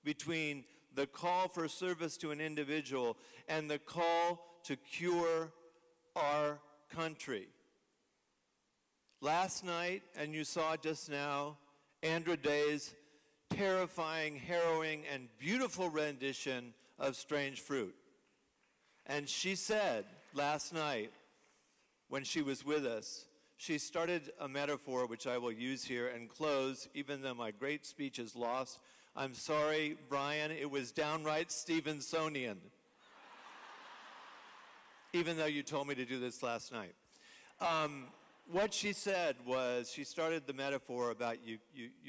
between the call for service to an individual and the call to cure our country. Last night, and you saw it just now, Andra Day's terrifying, harrowing, and beautiful rendition of Strange Fruit. And she said last night, when she was with us, she started a metaphor which I will use here and close, even though my great speech is lost. I'm sorry, Bryan, it was downright Stevensonian. Even though you told me to do this last night. What she said was, she started the metaphor about you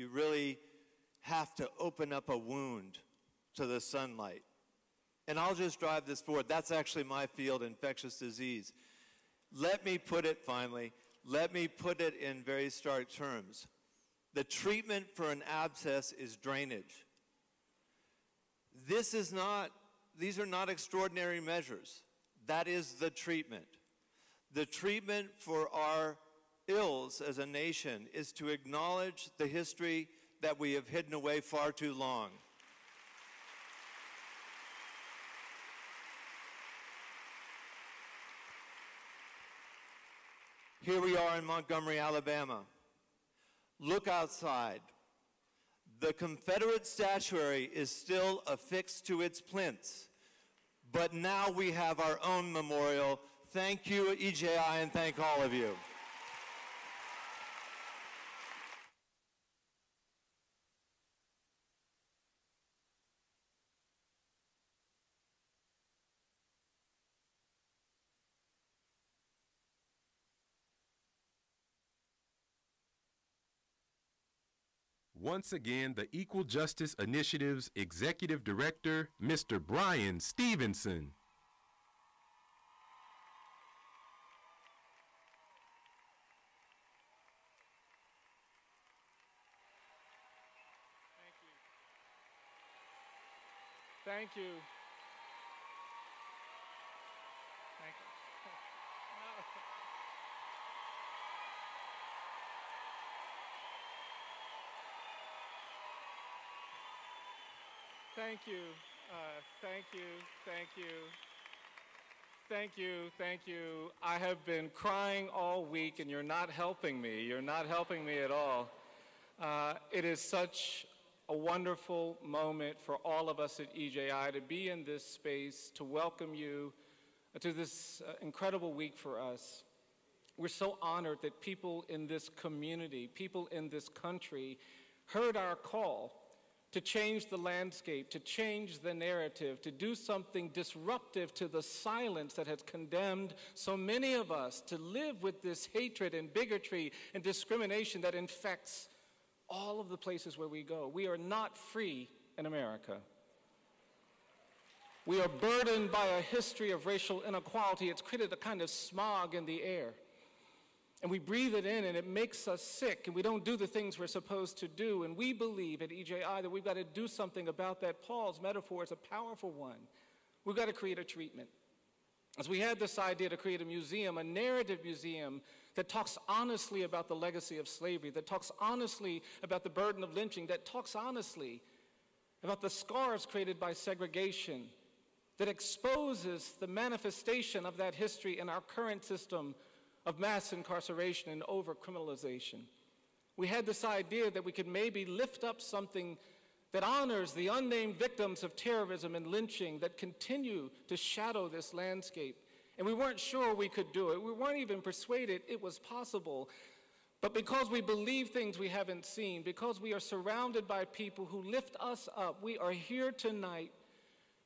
really have to open up a wound to the sunlight. And I'll just drive this forward. That's actually my field, infectious disease. Let me put it, finally, let me put it in very stark terms. The treatment for an abscess is drainage. These are not extraordinary measures. That is the treatment. The treatment for our ills as a nation is to acknowledge the history that we have hidden away far too long. Here we are in Montgomery, Alabama. Look outside. The Confederate statuary is still affixed to its plinths, but now we have our own memorial. Thank you, EJI, and thank all of you. Once again, the Equal Justice Initiative's Executive Director, Mr. Bryan Stevenson. Thank you. Thank you. Thank you. Thank you. Thank you. Thank you. Thank you. I have been crying all week, and you're not helping me. You're not helping me at all. It is such a wonderful moment for all of us at EJI to be in this space, to welcome you to this incredible week for us. We're so honored that people in this community, people in this country, heard our call to change the landscape, to change the narrative, to do something disruptive to the silence that has condemned so many of us to live with this hatred and bigotry and discrimination that infects all of the places where we go. We are not free in America. We are burdened by a history of racial inequality. It's created a kind of smog in the air. And we breathe it in, and it makes us sick, and we don't do the things we're supposed to do. And we believe at EJI that we've got to do something about that. Paul's metaphor is a powerful one. We've got to create a treatment. As we had this idea to create a museum, a narrative museum that talks honestly about the legacy of slavery, that talks honestly about the burden of lynching, that talks honestly about the scars created by segregation, that exposes the manifestation of that history in our current system of mass incarceration and over-criminalization. We had this idea that we could maybe lift up something that honors the unnamed victims of terrorism and lynching that continue to shadow this landscape. And we weren't sure we could do it. We weren't even persuaded it was possible. But because we believe things we haven't seen, because we are surrounded by people who lift us up, we are here tonight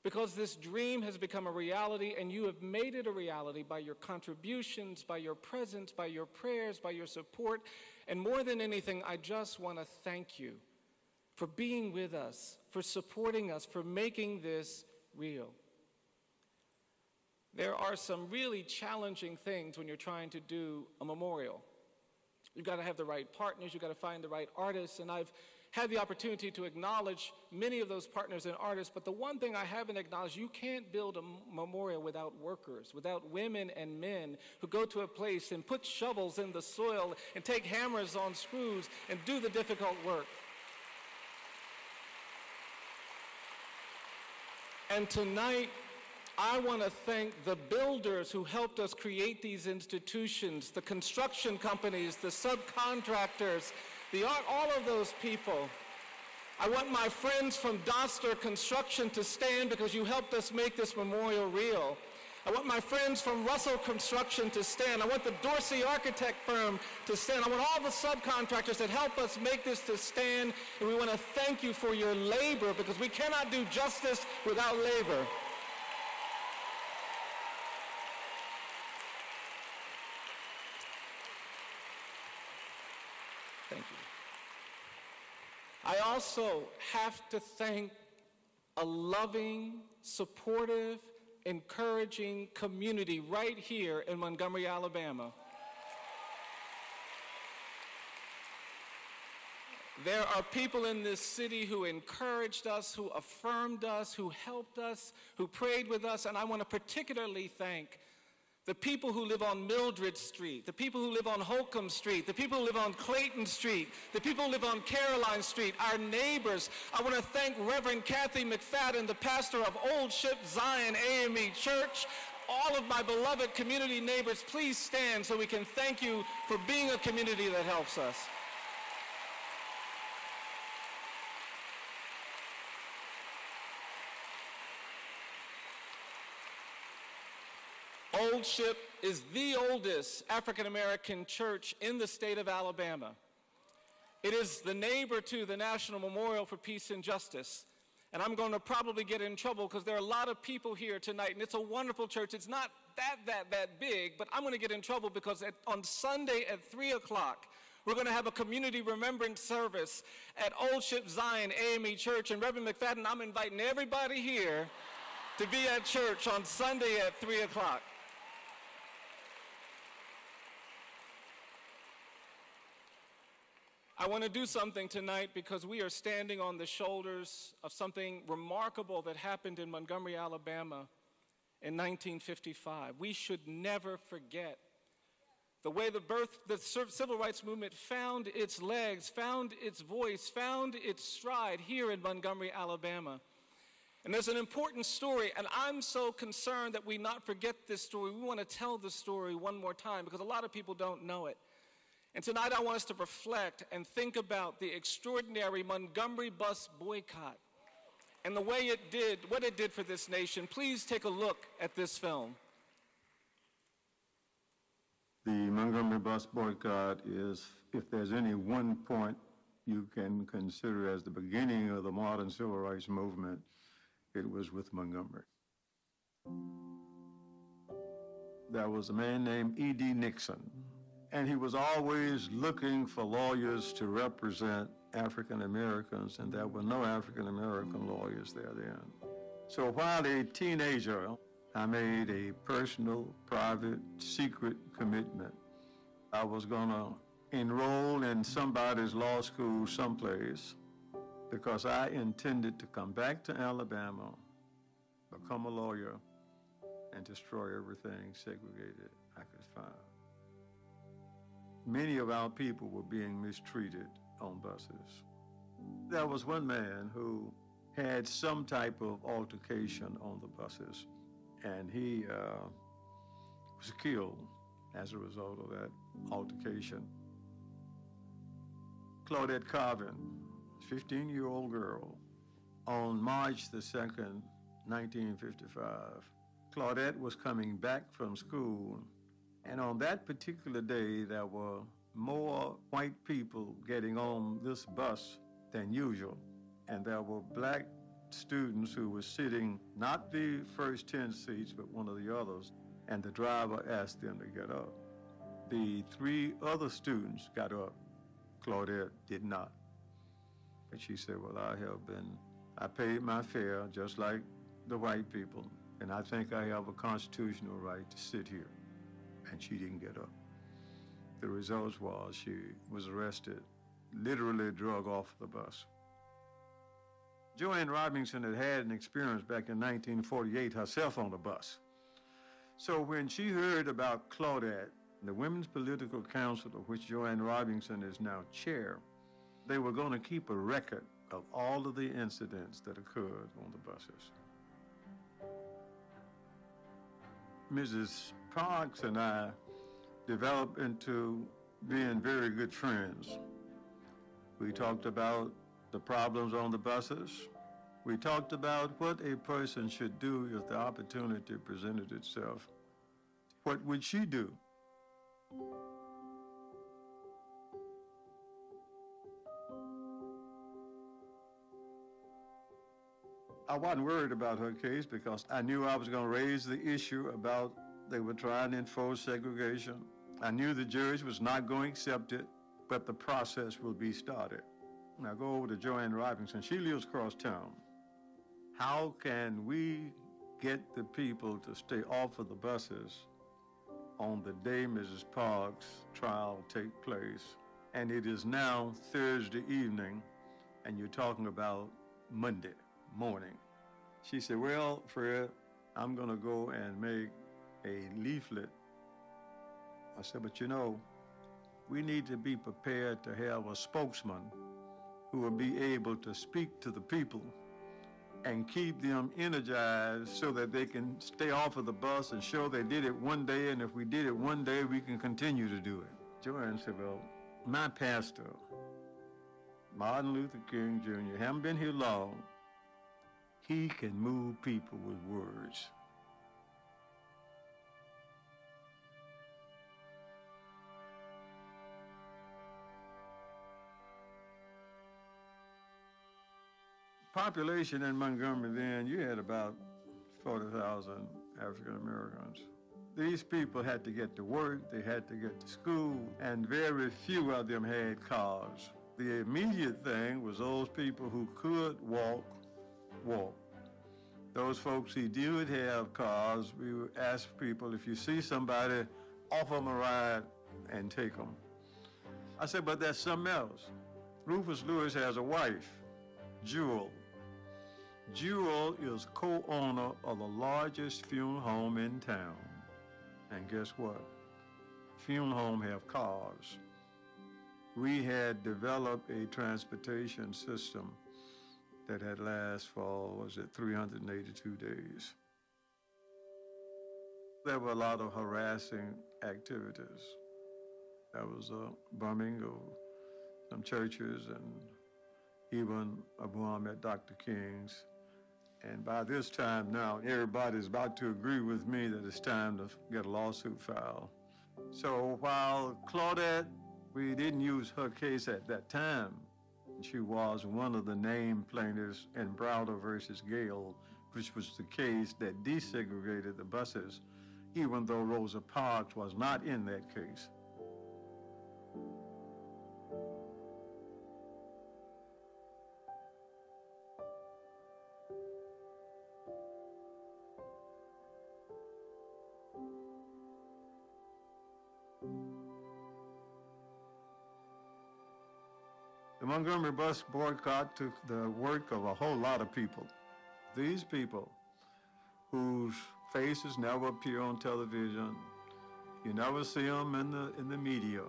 because this dream has become a reality, and you have made it a reality by your contributions, by your presence, by your prayers, by your support. And more than anything, I just want to thank you for being with us, for supporting us, for making this real. There are some really challenging things when you're trying to do a memorial. You've got to have the right partners, you've got to find the right artists, and I've had the opportunity to acknowledge many of those partners and artists, but the one thing I haven't acknowledged, you can't build a memorial without workers, without women and men who go to a place and put shovels in the soil and take hammers on screws and do the difficult work. And tonight, I want to thank the builders who helped us create these institutions, the construction companies, the subcontractors, all of those people. I want my friends from Doster Construction to stand because you helped us make this memorial real. I want my friends from Russell Construction to stand. I want the Dorsey architect firm to stand. I want all the subcontractors that help us make this to stand. And we want to thank you for your labor because we cannot do justice without labor. Thank you. I also have to thank a loving, supportive, encouraging community right here in Montgomery, Alabama. There are people in this city who encouraged us, who affirmed us, who helped us, who prayed with us, and I want to particularly thank the people who live on Mildred Street, the people who live on Holcomb Street, the people who live on Clayton Street, the people who live on Caroline Street, our neighbors. I want to thank Reverend Kathy McFadden, the pastor of Old Ship Zion AME Church. All of my beloved community neighbors, please stand so we can thank you for being a community that helps us. Old Ship is the oldest African-American church in the state of Alabama. It is the neighbor to the National Memorial for Peace and Justice. And I'm going to probably get in trouble because there are a lot of people here tonight, and it's a wonderful church. It's not that big, but I'm going to get in trouble because on Sunday at 3 o'clock, we're going to have a community remembrance service at Old Ship Zion AME Church. And Reverend McFadden, I'm inviting everybody here to be at church on Sunday at 3 o'clock. I want to do something tonight because we are standing on the shoulders of something remarkable that happened in Montgomery, Alabama in 1955. We should never forget the way the civil rights movement found its legs, found its voice, found its stride here in Montgomery, Alabama. And there's an important story, and I'm so concerned that we not forget this story. We want to tell the story one more time because a lot of people don't know it. And tonight I want us to reflect and think about the extraordinary Montgomery bus boycott and the way it did, what it did for this nation. Please take a look at this film. The Montgomery bus boycott is, if there's any one point you can consider as the beginning of the modern civil rights movement, it was with Montgomery. There was a man named E.D. Nixon, and he was always looking for lawyers to represent African Americans, and there were no African American lawyers there then. So while a teenager, I made a personal, private, secret commitment. I was gonna enroll in somebody's law school someplace because I intended to come back to Alabama, become a lawyer, and destroy everything segregated I could find. Many of our people were being mistreated on buses. There was one man who had some type of altercation on the buses, and he was killed as a result of that altercation. Claudette Carvin, 15-year-old girl, on March the 2nd, 1955, Claudette was coming back from school, and on that particular day, there were more white people getting on this bus than usual, and there were black students who were sitting, not the first 10 seats, but one of the others, and the driver asked them to get up. The 3 other students got up. Claudette did not. But she said, well, I paid my fare just like the white people, and I think I have a constitutional right to sit here. And she didn't get up. The result was she was arrested, literally drug off the bus. Joanne Robinson had an experience back in 1948 herself on the bus. So when she heard about Claudette, the Women's Political Council, of which Joanne Robinson is now chair, they were going to keep a record of all of the incidents that occurred on the buses. Mrs. Parks and I developed into being very good friends. We talked about the problems on the buses. We talked about what a person should do if the opportunity presented itself. What would she do? I wasn't worried about her case because I knew I was going to raise the issue about they were trying to enforce segregation. I knew the judge was not going to accept it, but the process will be started. Now go over to Joanne Robinson. She lives across town. How can we get the people to stay off of the buses on the day Mrs. Parks' trial take place? And it is now Thursday evening, and you're talking about Monday morning. She said, well, Fred, I'm going to go and make a leaflet. I said, but you know, we need to be prepared to have a spokesman who will be able to speak to the people and keep them energized so that they can stay off of the bus and show they did it one day, and if we did it one day, we can continue to do it. Joanne said, well, my pastor, Martin Luther King Jr., haven't been here long. He can move people with words. Population in Montgomery then, you had about 40,000 African Americans. These people had to get to work, they had to get to school, and very few of them had cars. The immediate thing was those people who could walk. Those folks who did have cars, we would ask people, if you see somebody, offer them a ride and take them. I said, but there's something else. Rufus Lewis has a wife, Jewel. Jewel is co-owner of the largest funeral home in town. And guess what? Funeral home have cars. We had developed a transportation system that had lasted for, 382 days. There were a lot of harassing activities. There was a bombing of some churches and even a bomb at Dr. King's. And by this time now, everybody's about to agree with me that it's time to get a lawsuit filed. So while Claudette, we didn't use her case at that time. She was one of the named plaintiffs in Browder versus Gale, which was the case that desegregated the buses, even though Rosa Parks was not in that case. The Montgomery bus boycott took the work of a whole lot of people. These people whose faces never appear on television, you never see them in the media,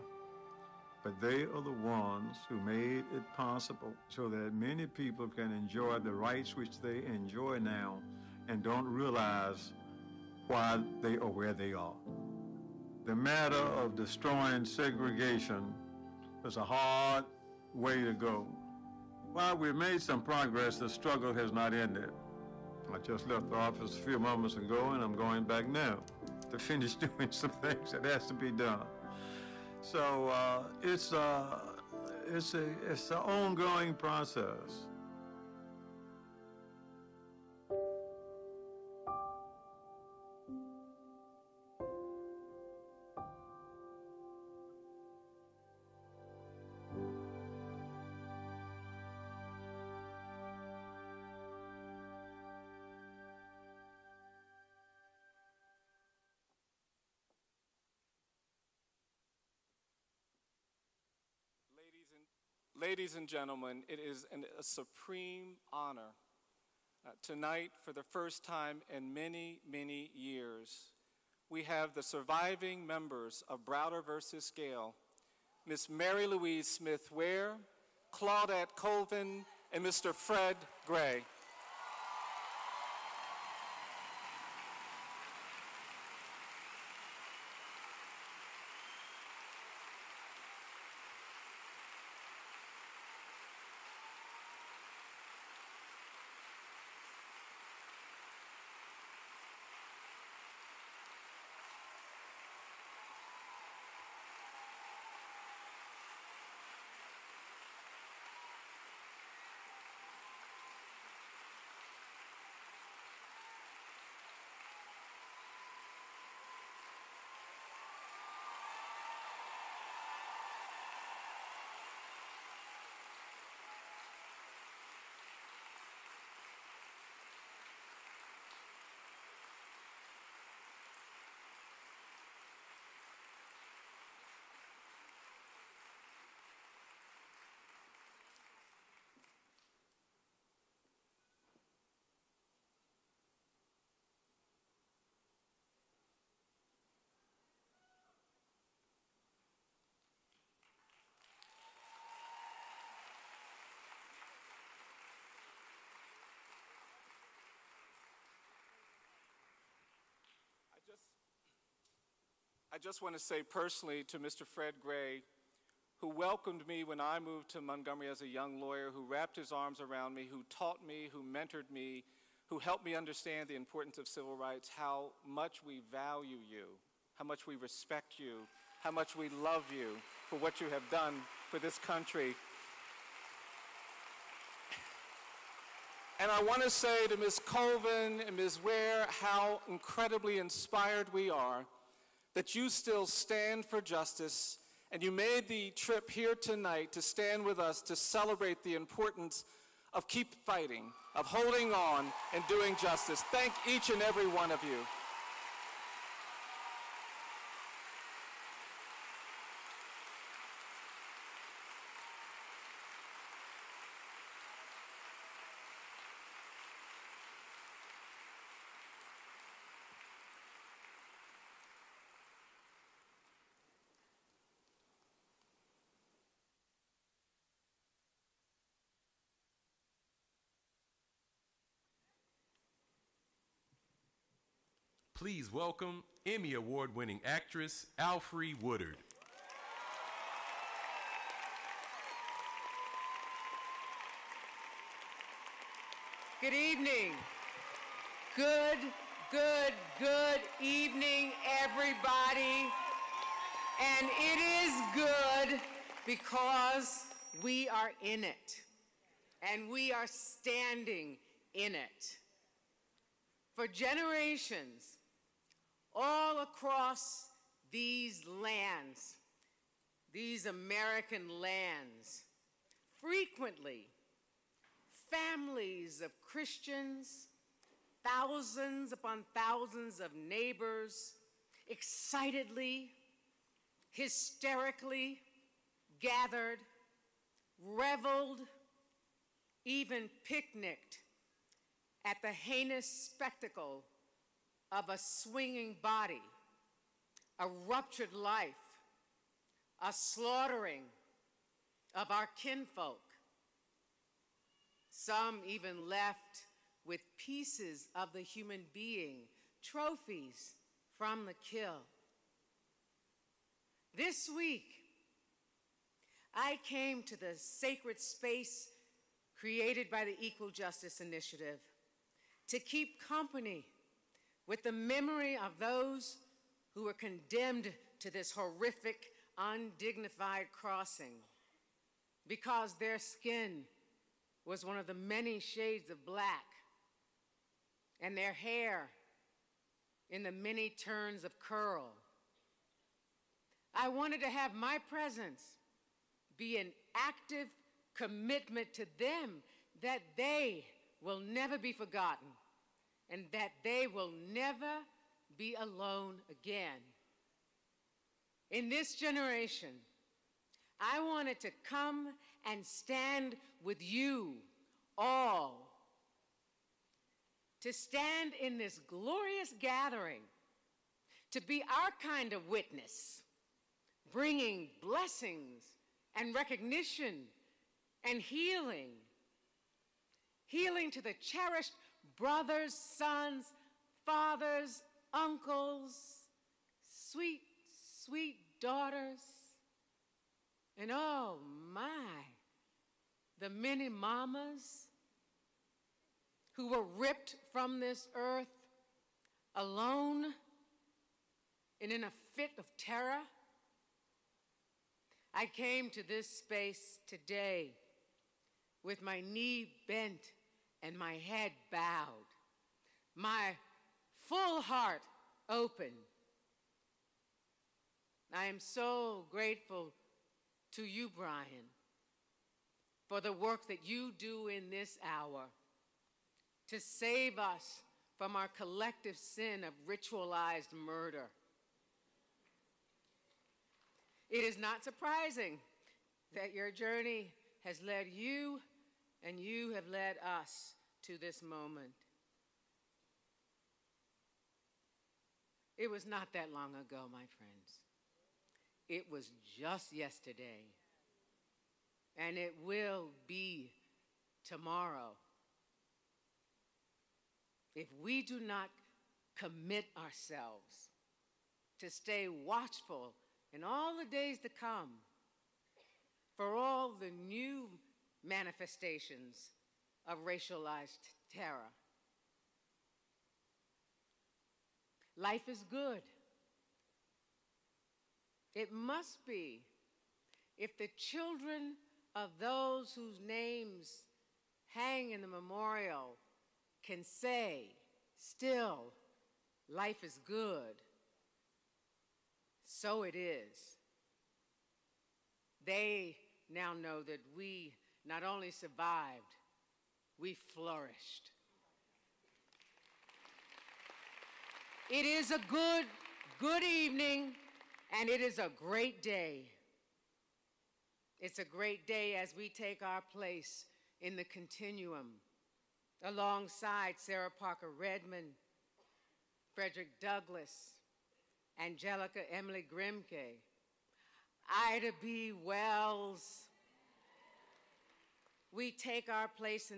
but they are the ones who made it possible so that many people can enjoy the rights which they enjoy now and don't realize why they are where they are. The matter of destroying segregation is a hard way to go. While we've made some progress, the struggle has not ended. I just left the office a few moments ago and I'm going back now to finish doing some things that has to be done. So it's an ongoing process. Ladies and gentlemen, it is a supreme honor tonight, for the first time in many, many years, we have the surviving members of Browder versus Gale, Miss Mary Louise Smith-Ware, Claudette Colvin, and Mr. Fred Gray. I just want to say personally to Mr. Fred Gray, who welcomed me when I moved to Montgomery as a young lawyer, who wrapped his arms around me, who taught me, who mentored me, who helped me understand the importance of civil rights, how much we value you, how much we respect you, how much we love you for what you have done for this country. And I want to say to Ms. Colvin and Ms. Ware how incredibly inspired we are that you still stand for justice, and you made the trip here tonight to stand with us to celebrate the importance of keep fighting, of holding on and doing justice. Thank each and every one of you. Please welcome Emmy Award-winning actress Alfre Woodard. Good evening. Good evening, everybody. And it is good because we are in it, and we are standing in it. For generations, all across these lands, these American lands, frequently, families of Christians, thousands upon thousands of neighbors, excitedly, hysterically gathered, reveled, even picnicked at the heinous spectacle of a swinging body, a ruptured life, a slaughtering of our kinfolk. Some even left with pieces of the human being, trophies from the kill. This week, I came to the sacred space created by the Equal Justice Initiative to keep company with the memory of those who were condemned to this horrific, undignified crossing because their skin was one of the many shades of black, and their hair in the many turns of curl. I wanted to have my presence be an active commitment to them that they will never be forgotten and that they will never be alone again. In this generation, I wanted to come and stand with you all, to stand in this glorious gathering, to be our kind of witness, bringing blessings and recognition and healing to the cherished brothers, sons, fathers, uncles, sweet, sweet daughters, and oh my, the many mamas who were ripped from this earth alone and in a fit of terror. I came to this space today with my knee bent and my head bowed, my full heart open. I am so grateful to you, Bryan, for the work that you do in this hour to save us from our collective sin of ritualized murder. It is not surprising that your journey has led you and you have led us to this moment. It was not that long ago, my friends. It was just yesterday, and it will be tomorrow. If we do not commit ourselves to stay watchful in all the days to come for all the new manifestations of racialized terror. Life is good. It must be if the children of those whose names hang in the memorial can say, still, life is good. So it is. They now know that we not only survived, we flourished. It is a good evening, and it is a great day. It's a great day as we take our place in the continuum alongside Sarah Parker Redmond, Frederick Douglass, Angelica Emily Grimke, Ida B. Wells. We take our place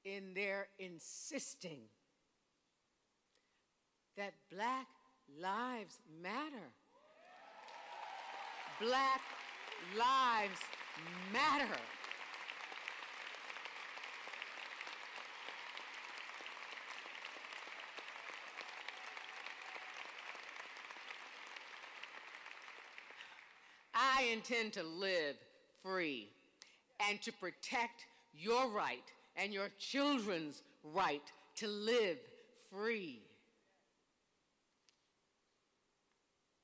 in their insisting that Black lives matter. Black lives matter. I intend to live free and to protect your right and your children's right to live free.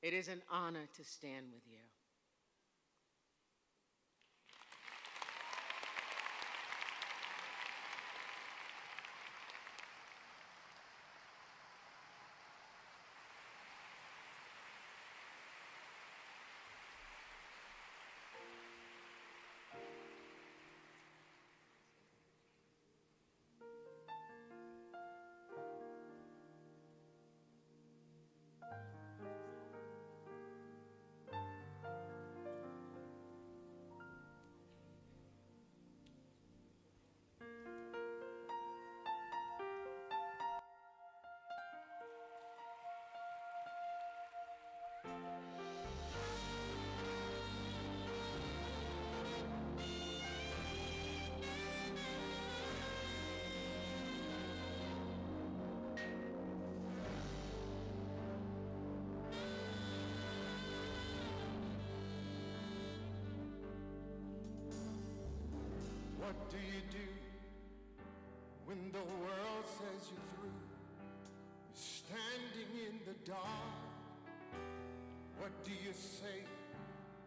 It is an honor to stand with you. What do you do when the world says you're through? You're standing in the dark. What do you say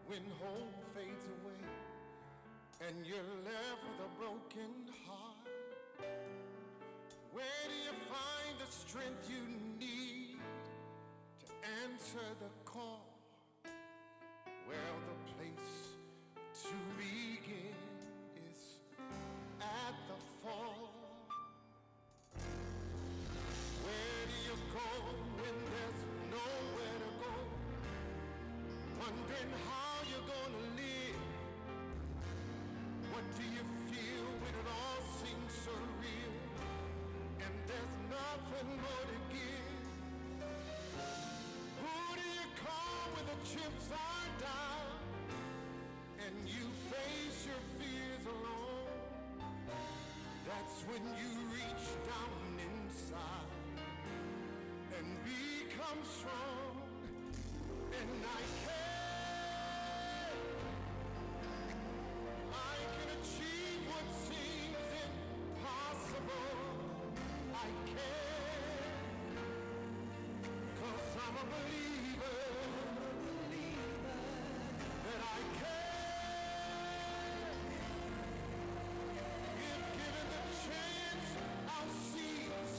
when hope fades away and you're left with a broken heart? Where do you find the strength you need to answer the call? Well, the place to begin is at the fall. Where do you go when there's nowhere to go? Wondering how you're gonna live. What do you feel when it all seems surreal and there's nothing more to give? Who do you call when the chips are down and you face your fears alone? That's when you reach down inside and become strong. And I can achieve what seems impossible. I can, 'cause I'm a believer that I can. If given the chance, I'll seize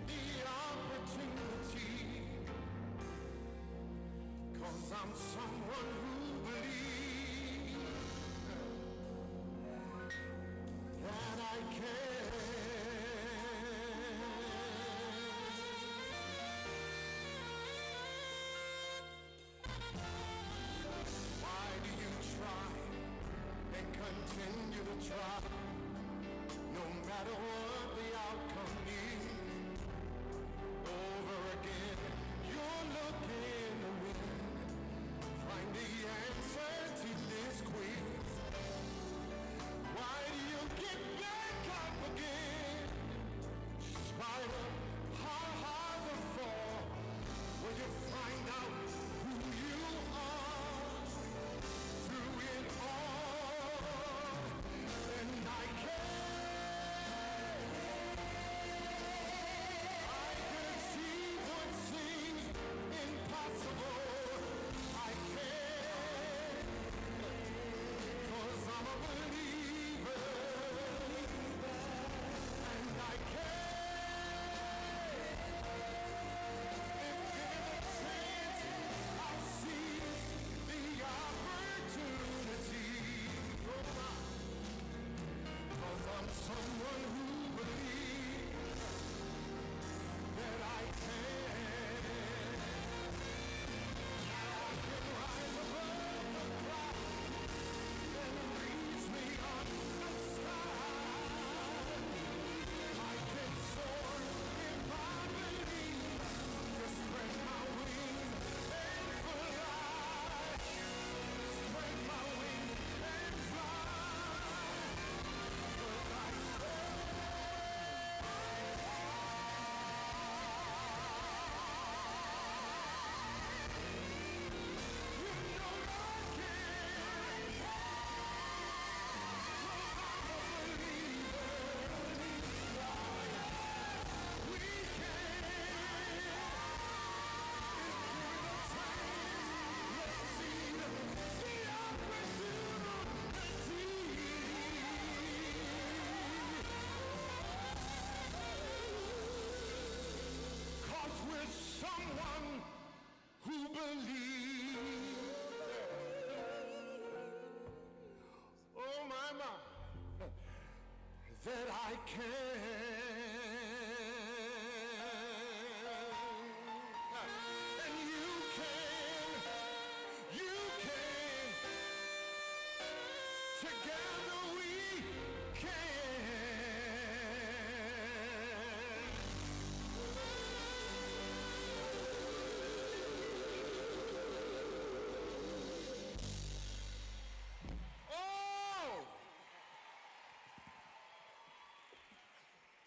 the opportunity, 'cause I'm someone who believes that I can. Why do you try and continue to try, no matter what the outcome is? Over again, you're looking to win, find the answer to this quiz. Why do you get back up again? Spite of how hard the fall, will you find out who you are through it all? And I can. can. And you can. Together we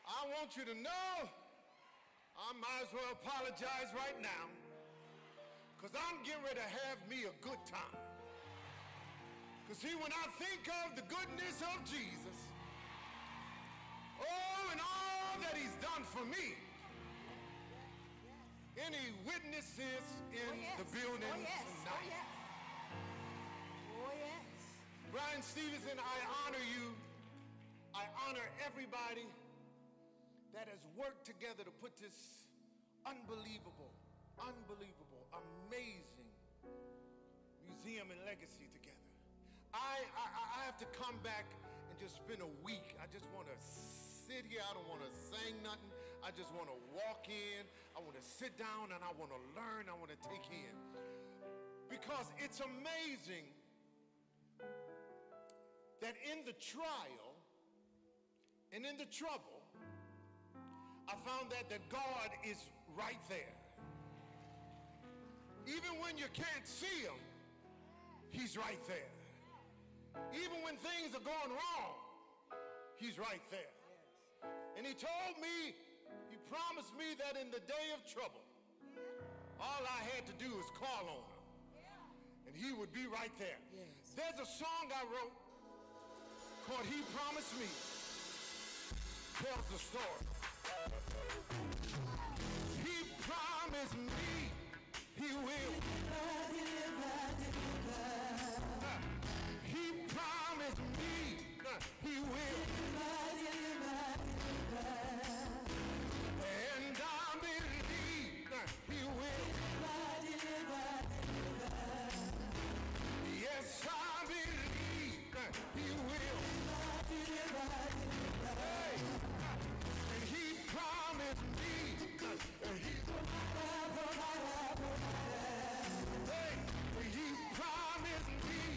I want you to know I might as well apologize right now, because I'm getting ready to have me a good time. Because see, when I think of the goodness of Jesus, oh, and all that he's done for me, any witnesses in the building tonight? Oh, yes. Bryan Stevenson, I honor you. I honor everybody that has worked together to put this unbelievable, amazing museum and legacy together. I have to come back and just spend a week. I just want to sit here. I don't want to sing nothing. I just want to walk in. I want to sit down and I want to learn. I want to take in. Because it's amazing that in the trial and in the trouble, I found that God is right there. Even when you can't see him, he's right there. Even when things are going wrong, he's right there. And he told me, he promised me that in the day of trouble, all I had to do was call on him, and he would be right there. There's a song I wrote called He Promised Me. Tells the story. He promised me he will. He promised me he will. And I believe he will. Yes, I believe he will. Hey, and he promised me he promised me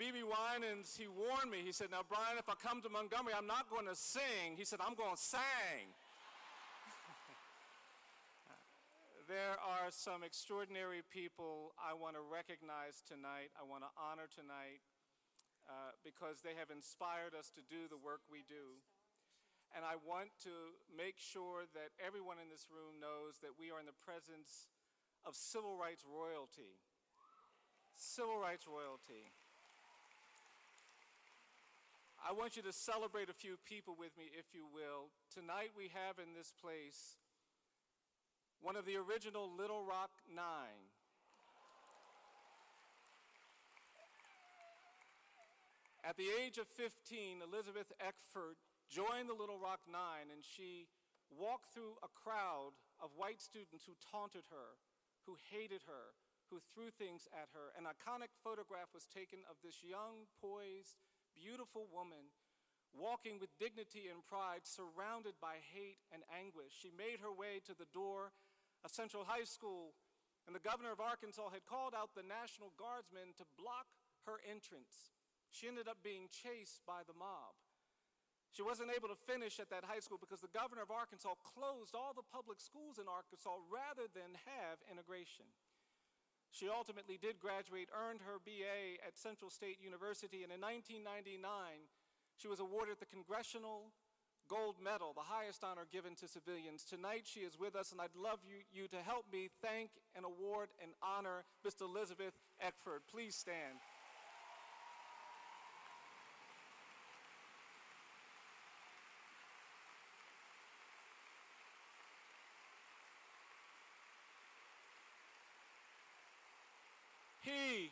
B.B. Winans, he warned me. He said, now, Bryan, if I come to Montgomery, I'm not going to sing. He said, I'm going to sing. There are some extraordinary people I want to recognize tonight, I want to honor tonight, because they have inspired us to do the work we do. And I want to make sure that everyone in this room knows that we are in the presence of civil rights royalty. Civil rights royalty. I want you to celebrate a few people with me, if you will. Tonight we have in this place one of the original Little Rock Nine. At the age of 15, Elizabeth Eckford joined the Little Rock Nine, and she walked through a crowd of white students who taunted her, who hated her, who threw things at her. An iconic photograph was taken of this young, poised, beautiful woman walking with dignity and pride, surrounded by hate and anguish. She made her way to the door of Central High School, and the governor of Arkansas had called out the National Guardsmen to block her entrance. She ended up being chased by the mob. She wasn't able to finish at that high school because the governor of Arkansas closed all the public schools in Arkansas rather than have integration. She ultimately did graduate, earned her BA at Central State University, and in 1999, she was awarded the Congressional Gold Medal, the highest honor given to civilians. Tonight she is with us, and I'd love you to help me thank and award and honor Miss Elizabeth Eckford. Please stand. He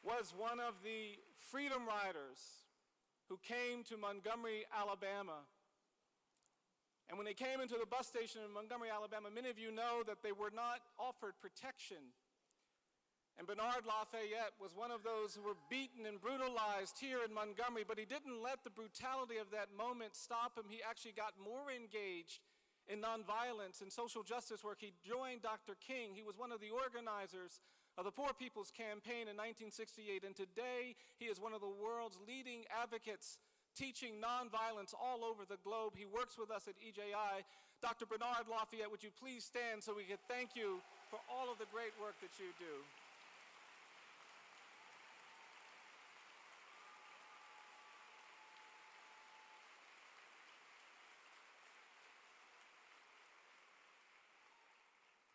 was one of the freedom riders who came to Montgomery, Alabama. And when they came into the bus station in Montgomery, Alabama, many of you know that they were not offered protection. And Bernard Lafayette was one of those who were beaten and brutalized here in Montgomery, but he didn't let the brutality of that moment stop him. He actually got more engaged in nonviolence and social justice work. He joined Dr. King. He was one of the organizers of the Poor People's Campaign in 1968, and today he is one of the world's leading advocates teaching nonviolence all over the globe. He works with us at EJI. Dr. Bernard Lafayette, would you please stand so we can thank you for all of the great work that you do.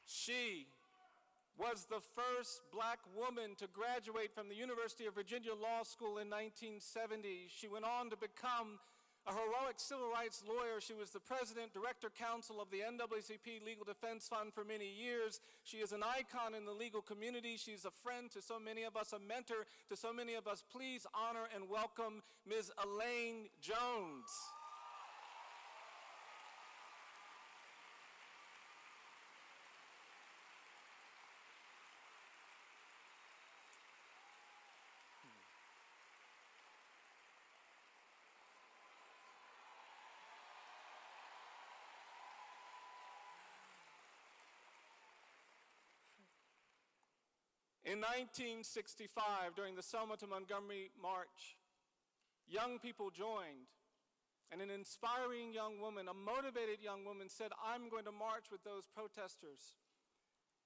She was the first black woman to graduate from the University of Virginia Law School in 1970. She went on to become a heroic civil rights lawyer. She was the president, director, counsel of the NAACP Legal Defense Fund for many years. She is an icon in the legal community. She's a friend to so many of us, a mentor to so many of us. Please honor and welcome Ms. Elaine Jones. In 1965, during the Selma to Montgomery March, young people joined, and an inspiring young woman, a motivated young woman, said, "I'm going to march with those protesters."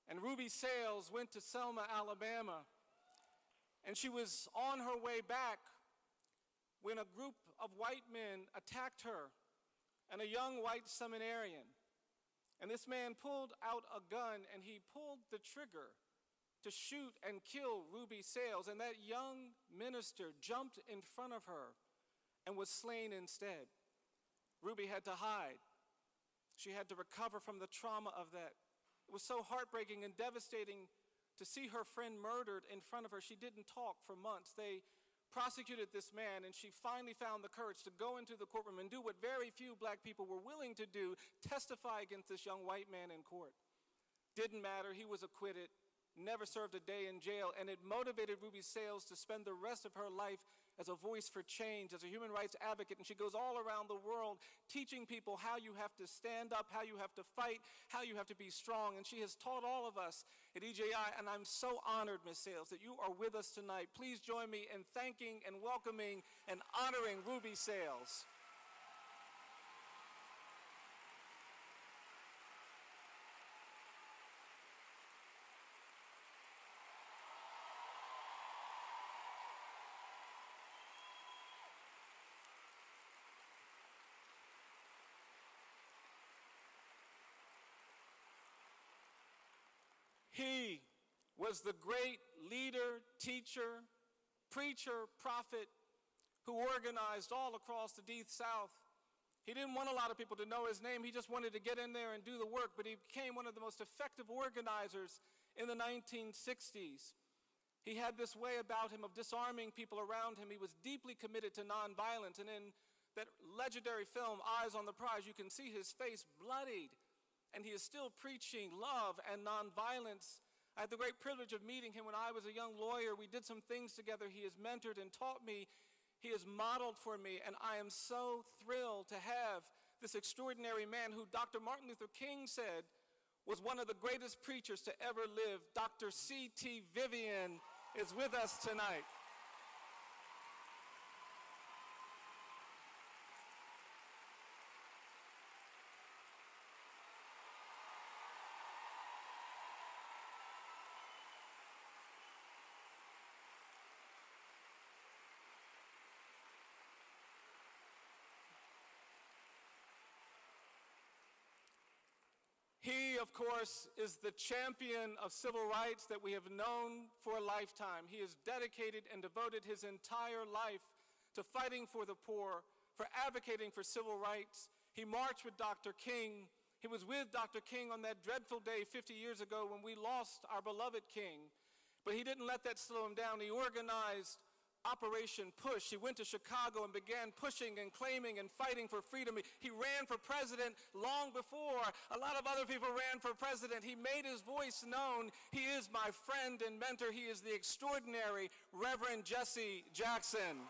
And Ruby Sales went to Selma, Alabama, and she was on her way back when a group of white men attacked her and a young white seminarian. And this man pulled out a gun, and he pulled the trigger to shoot and kill Ruby Sales, and that young minister jumped in front of her and was slain instead. Ruby had to hide. She had to recover from the trauma of that. It was so heartbreaking and devastating to see her friend murdered in front of her. She didn't talk for months. They prosecuted this man, and she finally found the courage to go into the courtroom and do what very few black people were willing to do, testify against this young white man in court. Didn't matter, he was acquitted, never served a day in jail, and it motivated Ruby Sales to spend the rest of her life as a voice for change, as a human rights advocate, and she goes all around the world teaching people how you have to stand up, how you have to fight, how you have to be strong, and she has taught all of us at EJI, and I'm so honored, Ms. Sales, that you are with us tonight. Please join me in thanking and welcoming and honoring Ruby Sales. He was the great leader, teacher, preacher, prophet who organized all across the Deep South. He didn't want a lot of people to know his name. He just wanted to get in there and do the work, but he became one of the most effective organizers in the 1960s. He had this way about him of disarming people around him. He was deeply committed to nonviolence, and in that legendary film, Eyes on the Prize, you can see his face bloodied, and he is still preaching love and nonviolence. I had the great privilege of meeting him when I was a young lawyer. We did some things together. He has mentored and taught me. He has modeled for me, and I am so thrilled to have this extraordinary man who Dr. Martin Luther King said was one of the greatest preachers to ever live. Dr. C.T. Vivian is with us tonight. He, of course, is the champion of civil rights that we have known for a lifetime. He has dedicated and devoted his entire life to fighting for the poor, for advocating for civil rights. He marched with Dr. King. He was with Dr. King on that dreadful day 50 years ago when we lost our beloved King. But he didn't let that slow him down. He organized Operation Push. He went to Chicago and began pushing and claiming and fighting for freedom. He ran for president long before a lot of other people ran for president. He made his voice known. He is my friend and mentor. He is the extraordinary Reverend Jesse Jackson.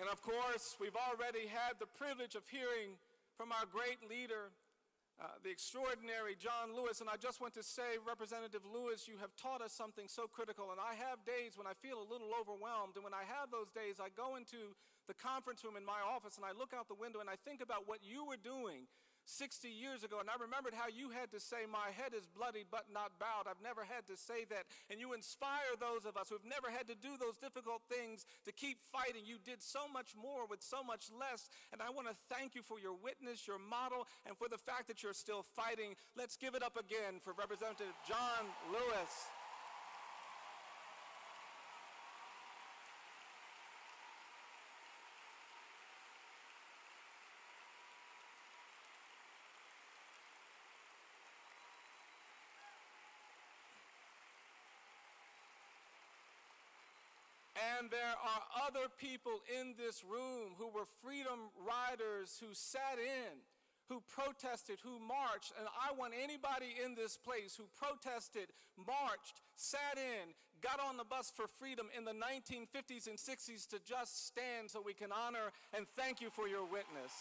And of course, we've already had the privilege of hearing from our great leader, the extraordinary John Lewis. And I just want to say, Representative Lewis, you have taught us something so critical. And I have days when I feel a little overwhelmed. And when I have those days, I go into the conference room in my office and I look out the window and I think about what you were doing 60 years ago, and I remembered how you had to say, my head is bloodied but not bowed. I've never had to say that. And you inspire those of us who have never had to do those difficult things to keep fighting. You did so much more with so much less, and I want to thank you for your witness, your model, and for the fact that you're still fighting. Let's give it up again for Representative John Lewis. And there are other people in this room who were freedom riders who sat in, who protested, who marched. And I want anybody in this place who protested, marched, sat in, got on the bus for freedom in the 1950s and 60s to just stand so we can honor and thank you for your witness.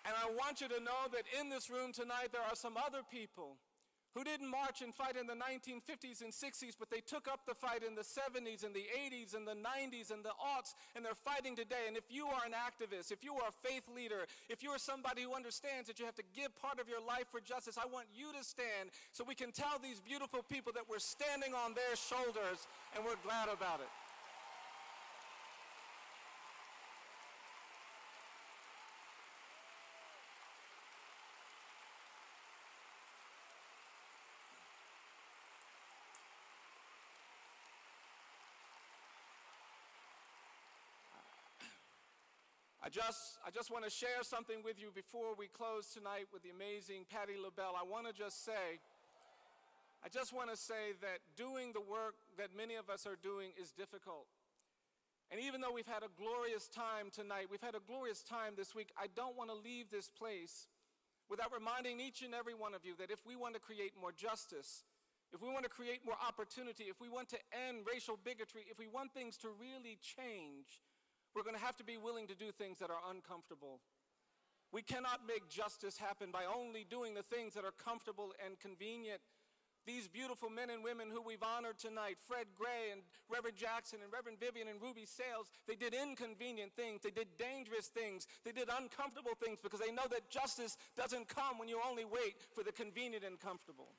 And I want you to know that in this room tonight there are some other people who didn't march and fight in the 1950s and 60s, but they took up the fight in the 70s and the 80s and the 90s and the aughts, and they're fighting today. And if you are an activist, if you are a faith leader, if you are somebody who understands that you have to give part of your life for justice, I want you to stand so we can tell these beautiful people that we're standing on their shoulders and we're glad about it. I just want to share something with you before we close tonight with the amazing Patti LaBelle. I just want to say that doing the work that many of us are doing is difficult. And even though we've had a glorious time tonight, we've had a glorious time this week, I don't want to leave this place without reminding each and every one of you that if we want to create more justice, if we want to create more opportunity, if we want to end racial bigotry, if we want things to really change, we're going to have to be willing to do things that are uncomfortable. We cannot make justice happen by only doing the things that are comfortable and convenient. These beautiful men and women who we've honored tonight, Fred Gray and Reverend Jackson and Reverend Vivian and Ruby Sales, they did inconvenient things, they did dangerous things, they did uncomfortable things because they know that justice doesn't come when you only wait for the convenient and comfortable.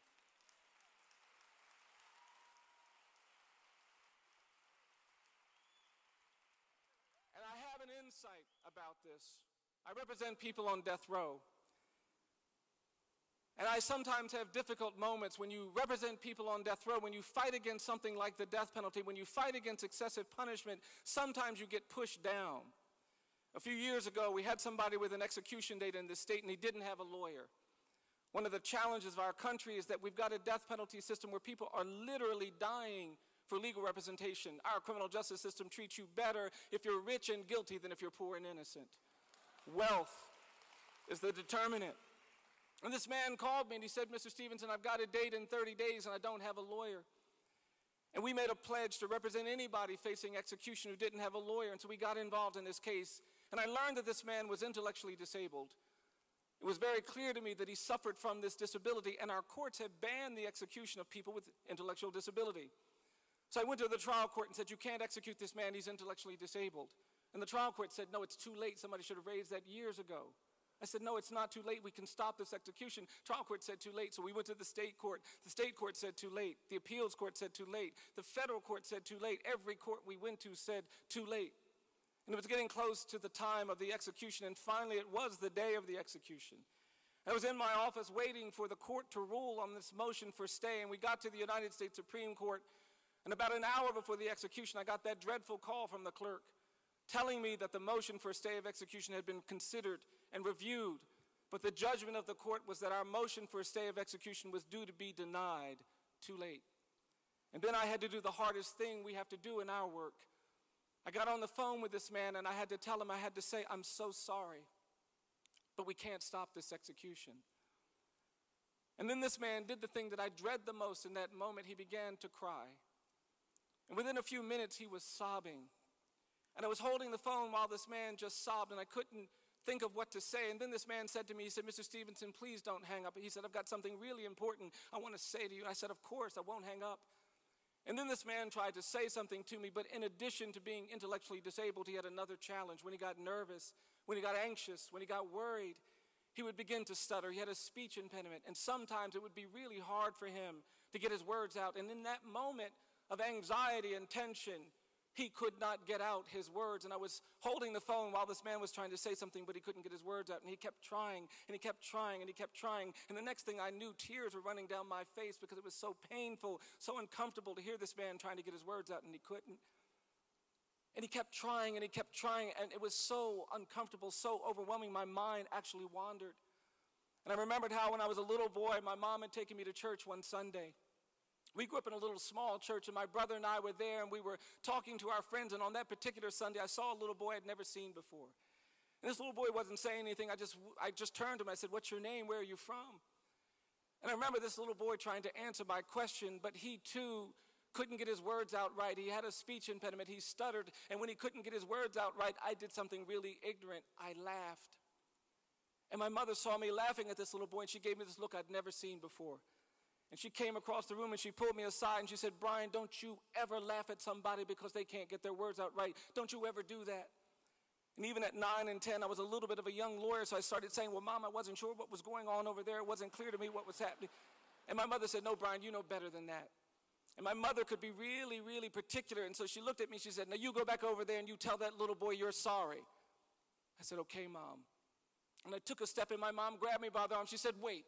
And I have an insight about this. I represent people on death row. And I sometimes have difficult moments when you represent people on death row, when you fight against something like the death penalty, when you fight against excessive punishment, sometimes you get pushed down. A few years ago, we had somebody with an execution date in this state, and he didn't have a lawyer. One of the challenges of our country is that we've got a death penalty system where people are literally dying for legal representation. Our criminal justice system treats you better if you're rich and guilty than if you're poor and innocent. Wealth is the determinant. And this man called me and he said, Mr. Stevenson, I've got a date in 30 days and I don't have a lawyer. And we made a pledge to represent anybody facing execution who didn't have a lawyer, and so we got involved in this case. And I learned that this man was intellectually disabled. It was very clear to me that he suffered from this disability, and our courts had banned the execution of people with intellectual disability. So I went to the trial court and said, you can't execute this man, he's intellectually disabled. And the trial court said, no, it's too late, somebody should have raised that years ago. I said, no, it's not too late, we can stop this execution. Trial court said too late, so we went to the state court. The state court said too late. The appeals court said too late. The federal court said too late. Every court we went to said too late. And it was getting close to the time of the execution, and finally it was the day of the execution. I was in my office waiting for the court to rule on this motion for stay, and we got to the United States Supreme Court. And about an hour before the execution, I got that dreadful call from the clerk telling me that the motion for a stay of execution had been considered and reviewed, but the judgment of the court was that our motion for a stay of execution was due to be denied too late. And then I had to do the hardest thing we have to do in our work. I got on the phone with this man and I had to tell him, I had to say, I'm so sorry, but we can't stop this execution. And then this man did the thing that I dread the most in that moment. He began to cry. And within a few minutes, he was sobbing. And I was holding the phone while this man just sobbed, and I couldn't think of what to say. And then this man said to me, he said, Mr. Stevenson, please don't hang up. He said, I've got something really important I want to say to you. I said, of course, I won't hang up. And then this man tried to say something to me, but in addition to being intellectually disabled, he had another challenge. When he got nervous, when he got anxious, when he got worried, he would begin to stutter. He had a speech impediment, and sometimes it would be really hard for him to get his words out. And in that moment of anxiety and tension, he could not get out his words. And I was holding the phone while this man was trying to say something, but he couldn't get his words out. And he kept trying, and he kept trying, and he kept trying. And the next thing I knew, tears were running down my face because it was so painful, so uncomfortable to hear this man trying to get his words out, and he couldn't. And he kept trying, and he kept trying, and it was so uncomfortable, so overwhelming, my mind actually wandered. And I remembered how when I was a little boy, my mom had taken me to church one Sunday. We grew up in a little small church, and my brother and I were there, and we were talking to our friends, and on that particular Sunday, I saw a little boy I'd never seen before. And this little boy wasn't saying anything. I just turned to him, I said, what's your name? Where are you from? And I remember this little boy trying to answer my question, but he too couldn't get his words out right. He had a speech impediment. He stuttered, and when he couldn't get his words out right, I did something really ignorant. I laughed. And my mother saw me laughing at this little boy, and she gave me this look I'd never seen before. And she came across the room, and she pulled me aside, and she said, Bryan, don't you ever laugh at somebody because they can't get their words out right. Don't you ever do that. And even at 9 and 10, I was a little bit of a young lawyer, so I started saying, well, Mom, I wasn't sure what was going on over there. It wasn't clear to me what was happening. And my mother said, no, Bryan, you know better than that. And my mother could be really, really particular. And so she looked at me, she said, now you go back over there and you tell that little boy you're sorry. I said, okay, Mom. And I took a step, and my mom grabbed me by the arm. She said, wait,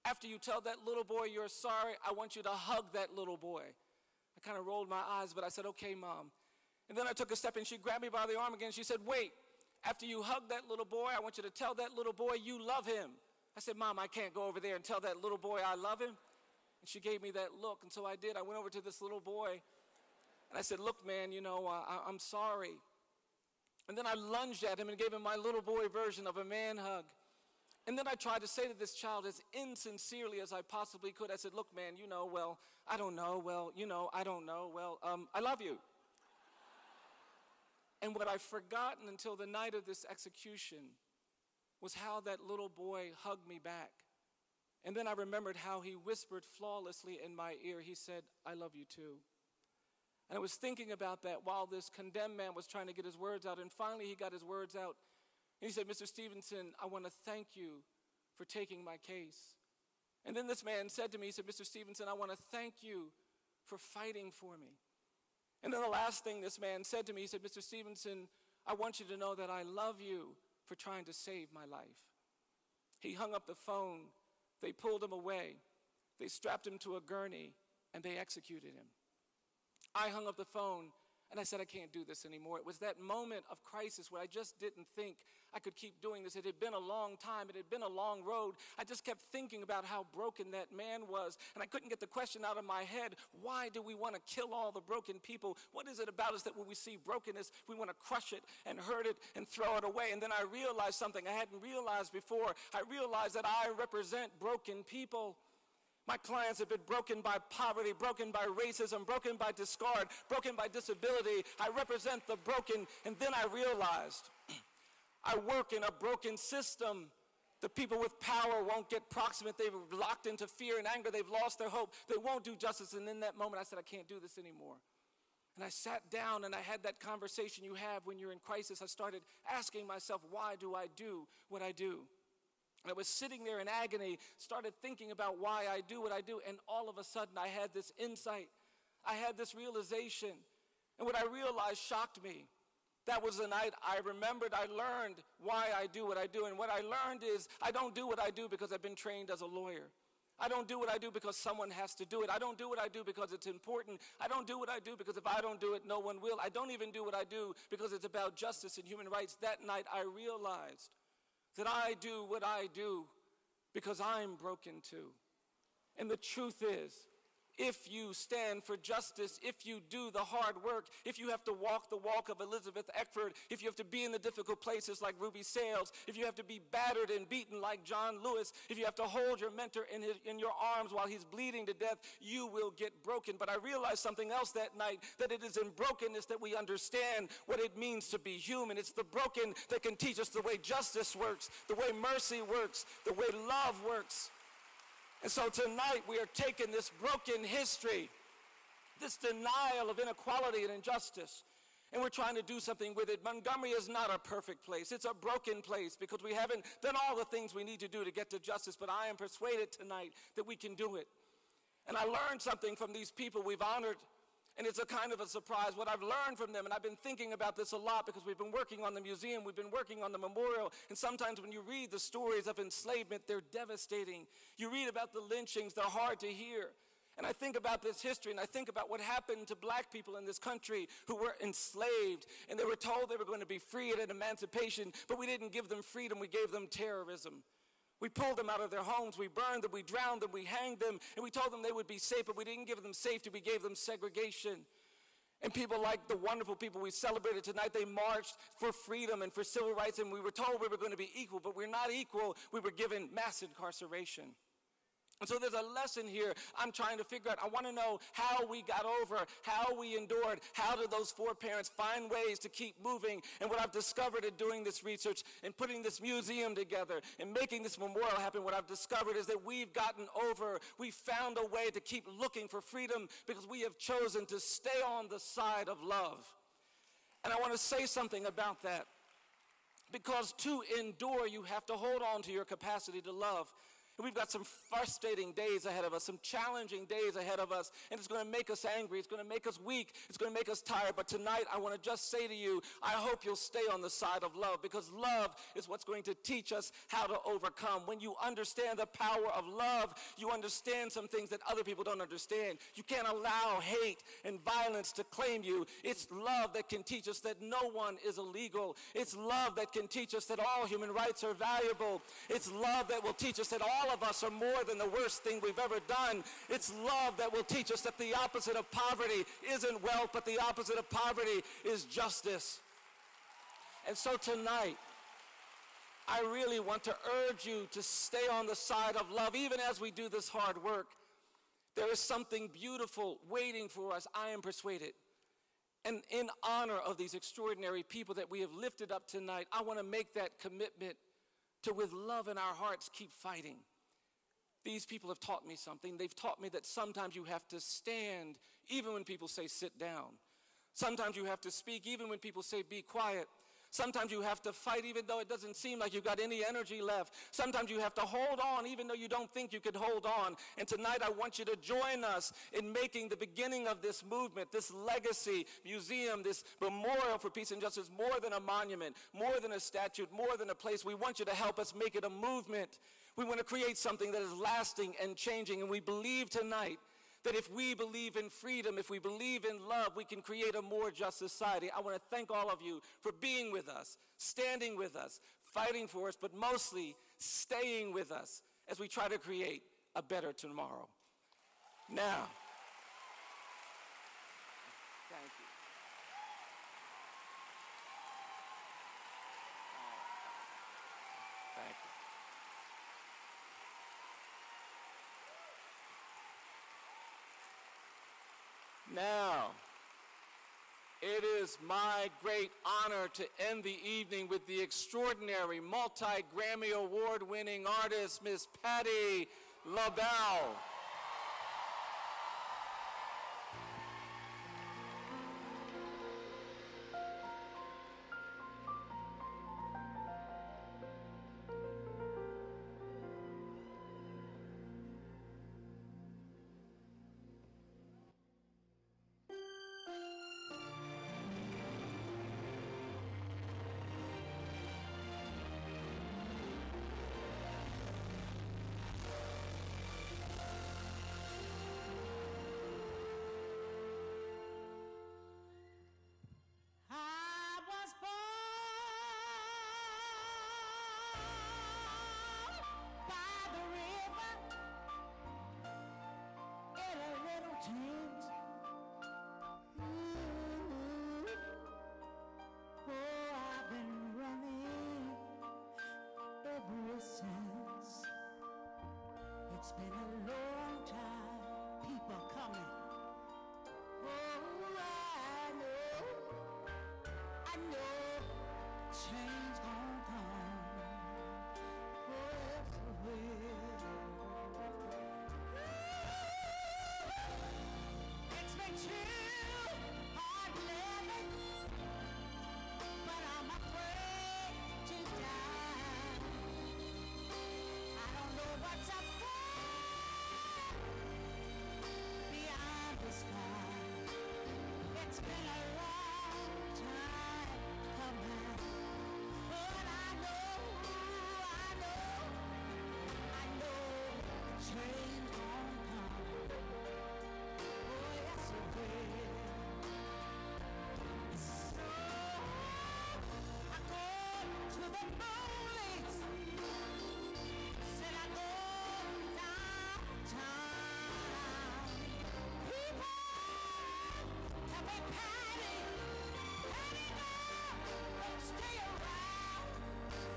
after you tell that little boy you're sorry, I want you to hug that little boy. I kind of rolled my eyes, but I said, okay, Mom. And then I took a step, and she grabbed me by the arm again. She said, wait, after you hug that little boy, I want you to tell that little boy you love him. I said, Mom, I can't go over there and tell that little boy I love him. And she gave me that look, and so I did. I went over to this little boy, and I said, look, man, you know, I'm sorry. And then I lunged at him and gave him my little boy version of a man hug. And then I tried to say to this child as insincerely as I possibly could, I said, look, man, you know, well, I don't know, well, you know, I don't know, well, I love you. And what I've forgotten until the night of this execution was how that little boy hugged me back. And then I remembered how he whispered flawlessly in my ear, he said, I love you too. And I was thinking about that while this condemned man was trying to get his words out, and finally he got his words out. And he said, Mr. Stevenson, I want to thank you for taking my case. And then this man said to me, he said, Mr. Stevenson, I want to thank you for fighting for me. And then the last thing this man said to me, he said, Mr. Stevenson, I want you to know that I love you for trying to save my life. He hung up the phone. They pulled him away. They strapped him to a gurney, and they executed him. I hung up the phone, and I said, I can't do this anymore. It was that moment of crisis where I just didn't think I could keep doing this. It had been a long time. It had been a long road. I just kept thinking about how broken that man was, and I couldn't get the question out of my head, why do we want to kill all the broken people? What is it about us that when we see brokenness, we want to crush it and hurt it and throw it away? And then I realized something I hadn't realized before. I realized that I represent broken people. My clients have been broken by poverty, broken by racism, broken by discard, broken by disability. I represent the broken, and then I realized I work in a broken system. The people with power won't get proximate. They've locked into fear and anger. They've lost their hope. They won't do justice. And in that moment, I said, I can't do this anymore. And I sat down, and I had that conversation you have when you're in crisis. I started asking myself, why do I do what I do? And I was sitting there in agony, started thinking about why I do what I do, and all of a sudden I had this insight. I had this realization. And what I realized shocked me. That was the night I remembered, I learned why I do what I do. And what I learned is I don't do what I do because I've been trained as a lawyer. I don't do what I do because someone has to do it. I don't do what I do because it's important. I don't do what I do because if I don't do it, no one will. I don't even do what I do because it's about justice and human rights. That night I realized that I do what I do because I'm broken too. And the truth is, if you stand for justice, if you do the hard work, if you have to walk the walk of Elizabeth Eckford, if you have to be in the difficult places like Ruby Sales, if you have to be battered and beaten like John Lewis, if you have to hold your mentor in your arms while he's bleeding to death, you will get broken. But I realized something else that night, that it is in brokenness that we understand what it means to be human. It's the broken that can teach us the way justice works, the way mercy works, the way love works. And so tonight we are taking this broken history, this denial of inequality and injustice, and we're trying to do something with it. Montgomery is not a perfect place. It's a broken place because we haven't done all the things we need to do to get to justice, but I am persuaded tonight that we can do it. And I learned something from these people we've honored, and it's a kind of a surprise what I've learned from them. And I've been thinking about this a lot because we've been working on the museum, we've been working on the memorial, and sometimes when you read the stories of enslavement, they're devastating. You read about the lynchings, they're hard to hear. And I think about this history, and I think about what happened to black people in this country who were enslaved, and they were told they were going to be free at emancipation, but we didn't give them freedom, we gave them terrorism. We pulled them out of their homes, we burned them, we drowned them, we hanged them, and we told them they would be safe, but we didn't give them safety, we gave them segregation. And people like the wonderful people we celebrated tonight, they marched for freedom and for civil rights, and we were told we were going to be equal, but we're not equal, we were given mass incarceration. And so there's a lesson here I'm trying to figure out. I want to know how we got over, how we endured, how did those four parents find ways to keep moving. And what I've discovered in doing this research and putting this museum together and making this memorial happen, what I've discovered is that we've gotten over, we've found a way to keep looking for freedom because we have chosen to stay on the side of love. And I want to say something about that. Because to endure, you have to hold on to your capacity to love. And we've got some frustrating days ahead of us, some challenging days ahead of us, and it's going to make us angry, it's going to make us weak, it's going to make us tired. But tonight, I want to just say to you, I hope you'll stay on the side of love, because love is what's going to teach us how to overcome. When you understand the power of love, you understand some things that other people don't understand. You can't allow hate and violence to claim you. It's love that can teach us that no one is illegal. It's love that can teach us that all human rights are valuable. It's love that will teach us that all of us are more than the worst thing we've ever done. It's love that will teach us that the opposite of poverty isn't wealth, but the opposite of poverty is justice. And so tonight, I really want to urge you to stay on the side of love, even as we do this hard work. There is something beautiful waiting for us, I am persuaded. And in honor of these extraordinary people that we have lifted up tonight, I want to make that commitment to, with love in our hearts, keep fighting. These people have taught me something. They've taught me that sometimes you have to stand even when people say sit down. Sometimes you have to speak even when people say be quiet. Sometimes you have to fight even though it doesn't seem like you've got any energy left. Sometimes you have to hold on even though you don't think you could hold on. And tonight I want you to join us in making the beginning of this movement, this legacy museum, this memorial for peace and justice, more than a monument, more than a statue, more than a place. We want you to help us make it a movement. We want to create something that is lasting and changing. And we believe tonight that if we believe in freedom, if we believe in love, we can create a more just society. I want to thank all of you for being with us, standing with us, fighting for us, but mostly staying with us as we try to create a better tomorrow. Now, thank you. Thank you. Now, it is my great honor to end the evening with the extraordinary multi-Grammy Award-winning artist, Miss Patti LaBelle. been a long time, people coming. Oh, I know, change gon' come. Oh, yes, it will. It's been too hard living, but I'm afraid to die. I don't know what's up there beyond the sky. It's been a long time coming, but I know change gon' come. Oh, yes, it will. So I go to the police, said I go downtown. People can be petty now, don't stay around.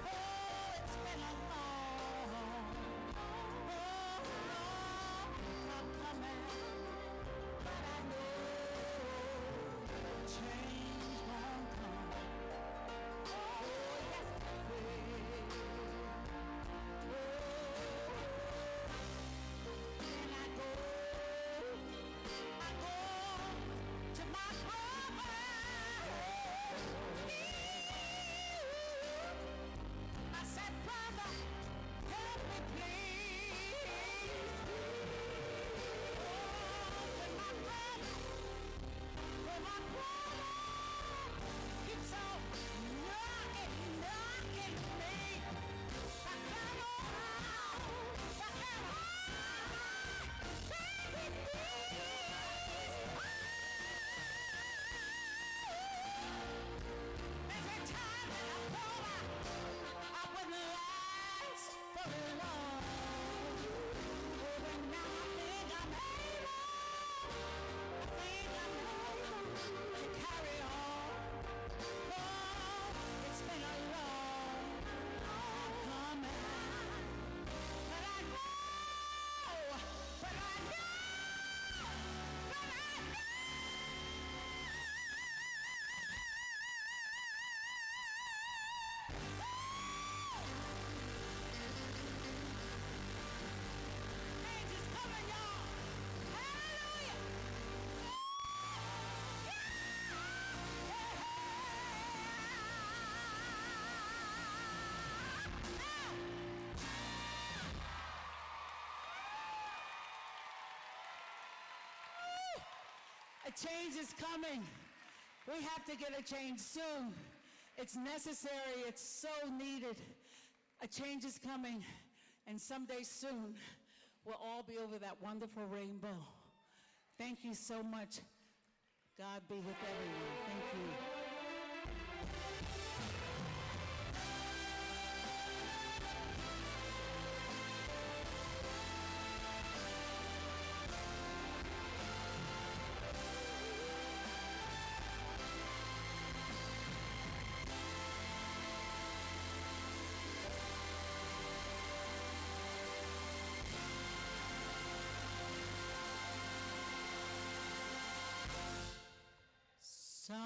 Oh, it's been a long time coming, but I know change gon' come. Oh, yes, it will. And I go to my brother. I said, brother, help me please. When my brother keeps on knocking me, I come on, baby, every time that I pull out, I wouldn't last for long. Oh, but now I think I'm able. I think I'm able to carry on. Oh, it's been a long coming, but I know, but I know. Change is coming, y'all. Hallelujah. A change is coming. We have to get a change soon. It's necessary. It's so needed. A change is coming, and someday soon, we'll all be over that wonderful rainbow. Thank you so much. God be with everyone. Thank you. Somewhere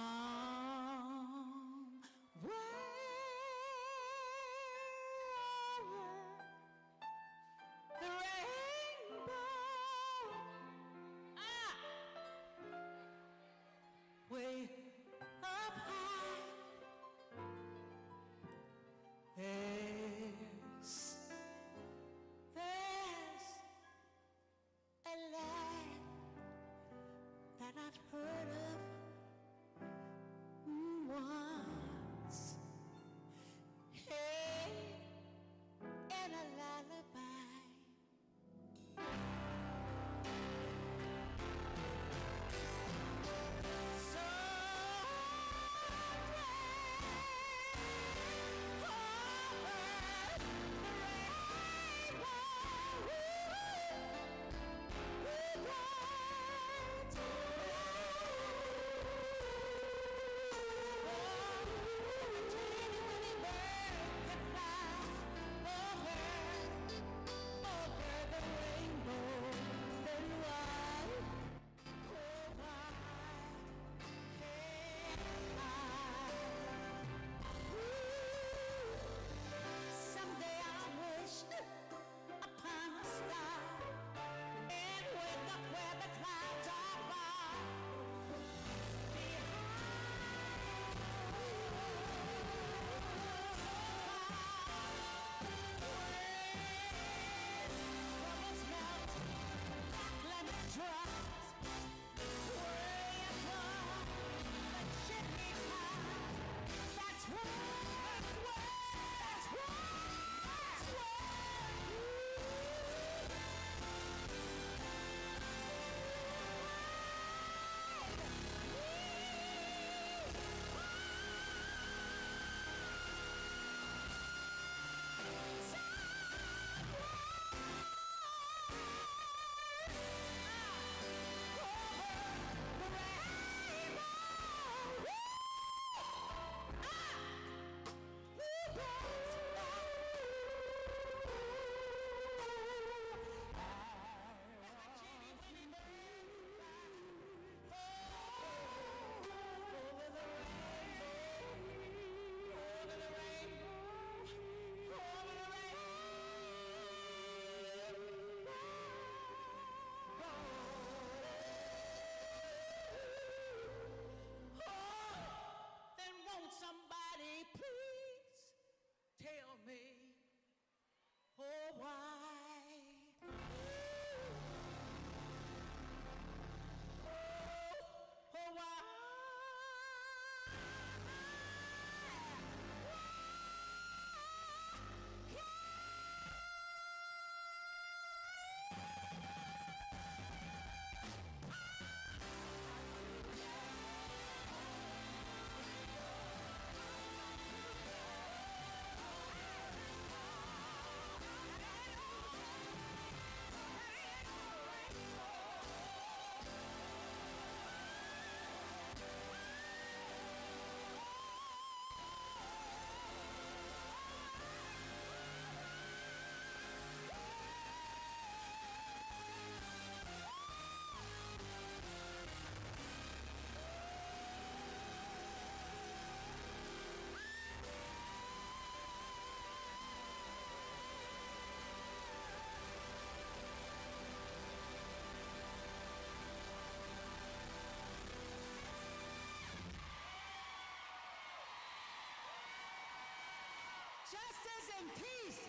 and peace.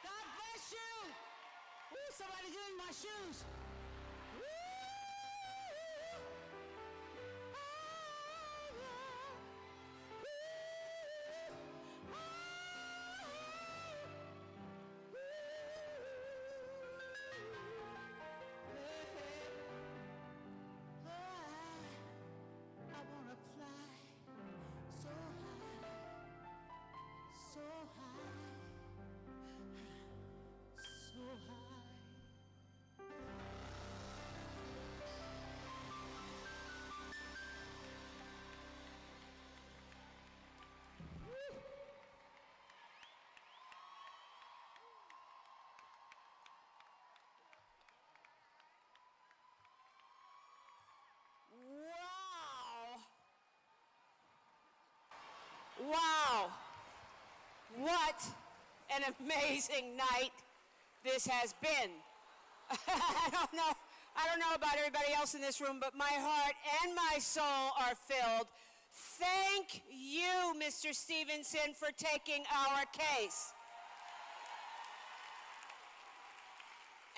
God bless you. Ooh, somebody get in my shoes. Woo! I wanna fly so high, so high, so high. Wow. What an amazing night this has been. I don't know about everybody else in this room, but my heart and my soul are filled. Thank you, Mr. Stevenson, for taking our case.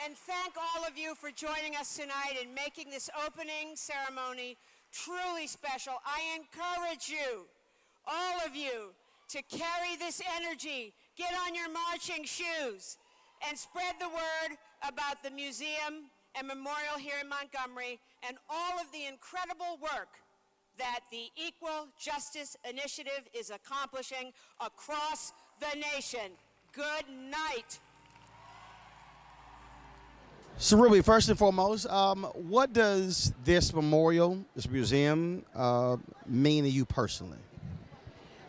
And thank all of you for joining us tonight and making this opening ceremony truly special. I encourage you, all of you, to carry this energy, get on your marching shoes, and spread the word about the museum and memorial here in Montgomery and all of the incredible work that the Equal Justice Initiative is accomplishing across the nation. Good night. So Ruby, first and foremost, what does this memorial, this museum, mean to you personally?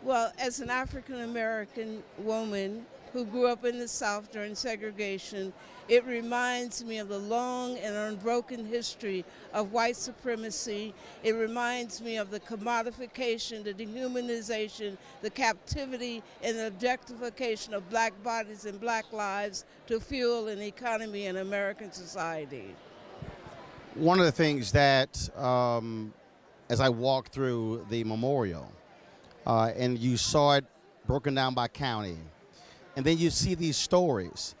Well, as an African-American woman who grew up in the South during segregation, it reminds me of the long and unbroken history of white supremacy. It reminds me of the commodification, the dehumanization, the captivity, and the objectification of black bodies and black lives to fuel an economy in American society. One of the things that, as I walked through the memorial, and you saw it broken down by county, and then you see these stories.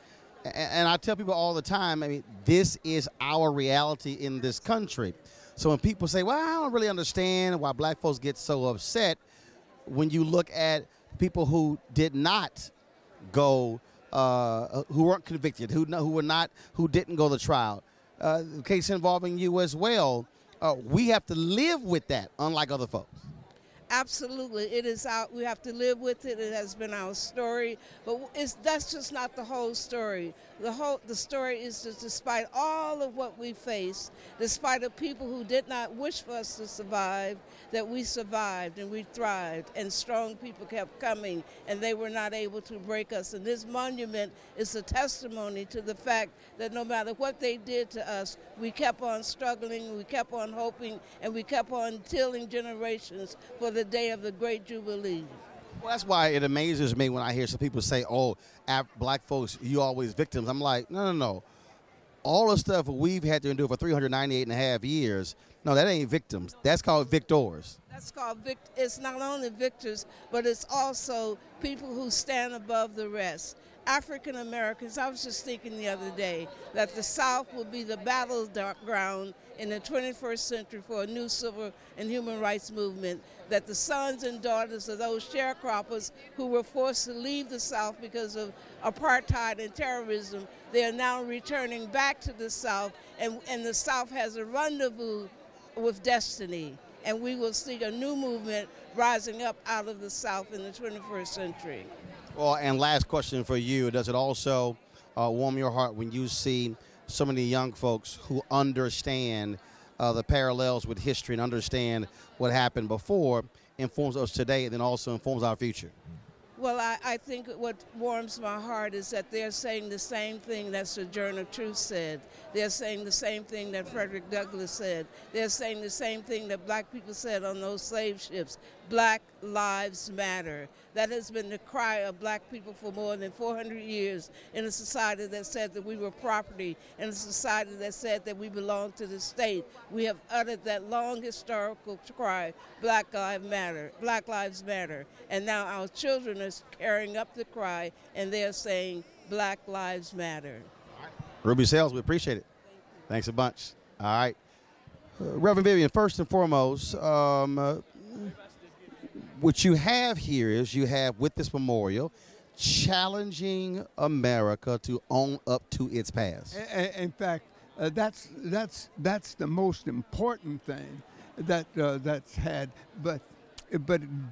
And I tell people all the time, I mean, this is our reality in this country. So when people say, well, I don't really understand why black folks get so upset, when you look at people who did not go, who weren't convicted, who didn't go to trial, the case involving you as well, we have to live with that, unlike other folks. Absolutely, it is out. We have to live with it. It has been our story, but that's just not the whole story. The story is that despite all of what we faced, despite the people who did not wish for us to survive, that we survived and we thrived, and strong people kept coming, and they were not able to break us. And this monument is a testimony to the fact that no matter what they did to us, we kept on struggling, we kept on hoping, and we kept on tilling generations for the day of the great Jubilee. Well, that's why it amazes me when I hear some people say, oh, black folks, you always victims. I'm like, no. All the stuff we've had to endure for 398 and a half years, no, that ain't victims. That's called victors. That's called it's not only victors, but it's also people who stand above the rest. African Americans, I was just thinking the other day that the South will be the battleground in the 21st century for a new civil and human rights movement, that the sons and daughters of those sharecroppers who were forced to leave the South because of apartheid and terrorism, they are now returning back to the South, and the South has a rendezvous with destiny, and we will see a new movement rising up out of the South in the 21st century. Well, and last question for you, does it also warm your heart when you see so many young folks who understand the parallels with history and understand what happened before informs us today and then also informs our future? Well, I think what warms my heart is that they're saying the same thing that Sojourner Truth said. They're saying the same thing that Frederick Douglass said. They're saying the same thing that black people said on those slave ships. Black lives matter. That has been the cry of black people for more than 400 years in a society that said that we were property, in a society that said that we belonged to the state. We have uttered that long historical cry, Black Lives Matter, Black Lives Matter. And now our children are just carrying up the cry, and they're saying Black Lives Matter. Ruby Sales, we appreciate it. Thanks a bunch. All right. Reverend Vivian, first and foremost, what you have here is you have, with this memorial, challenging America to own up to its past. In fact, that's the most important thing that's had. But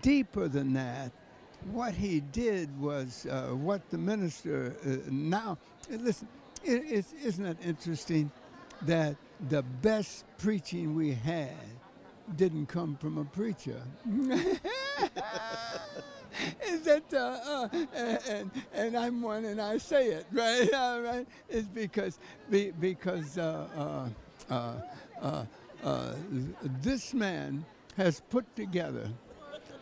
deeper than that, what he did was what the minister now. Listen, isn't it interesting that the best preaching we had didn't come from a preacher? Is that and I'm one and I say it, right? Right? It's because this man has put together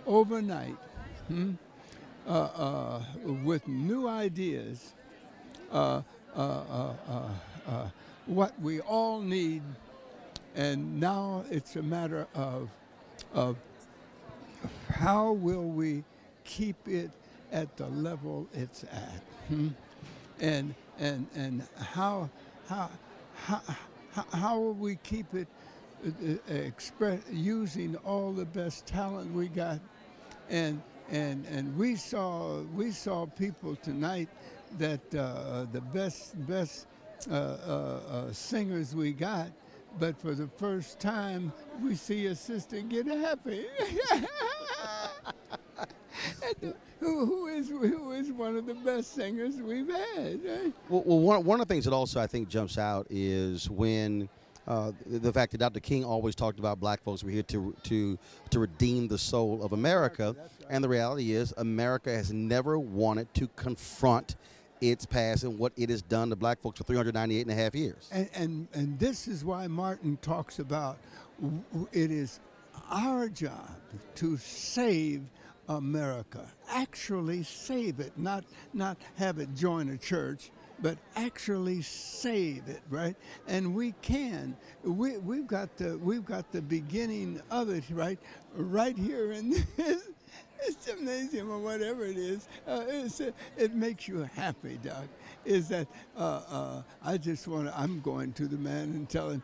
overnight with new ideas what we all need, and now it's a matter of how will we keep it at the level it's at, and how will we keep it using all the best talent we got, and we saw people tonight that the best singers we got, but for the first time we see a sister get happy. Who is one of the best singers we've had? Right? Well, one of the things that also I think jumps out is when the fact that Dr. King always talked about black folks were here to redeem the soul of America, right. And the reality is America has never wanted to confront its past and what it has done to black folks for 398 and a half years. And this is why Martin talks about it is our job to save America, actually save it, not have it join a church, but actually save it, right? And we can. We've got the beginning of it, right here in this gymnasium or whatever it is. It makes you happy, Doc. Is that I just I'm going to the man and tell him,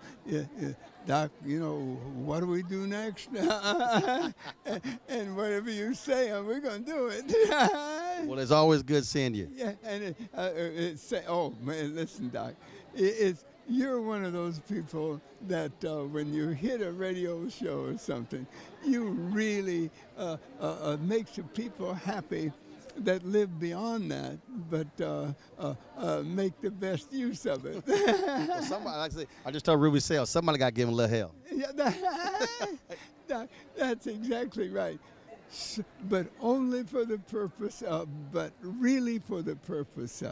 Doc, what do we do next? And whatever you say, we're going to do it. Well, it's always good seeing you. Yeah, and oh, man, listen, Doc. You're one of those people that when you hit a radio show or something, you really makes the people happy that live beyond that, but make the best use of it. Well, somebody, like I say, I just told Ruby Sales, somebody got to give him a little help. Yeah, that's exactly right. But only for the purpose of, but really for the purpose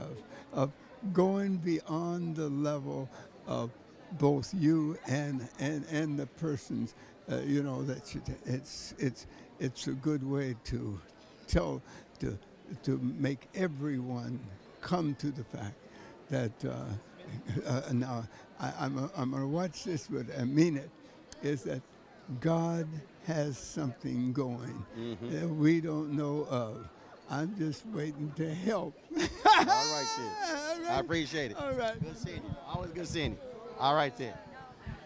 of going beyond the level of both you and the persons, that it's a good way to tell to make everyone come to the fact that now I'm going to watch this, but I mean it, is that God has something going that we don't know of. I'm just waiting to help. All right, then. All right. I appreciate it. All right. Good seeing you. Always good seeing you. All right, then.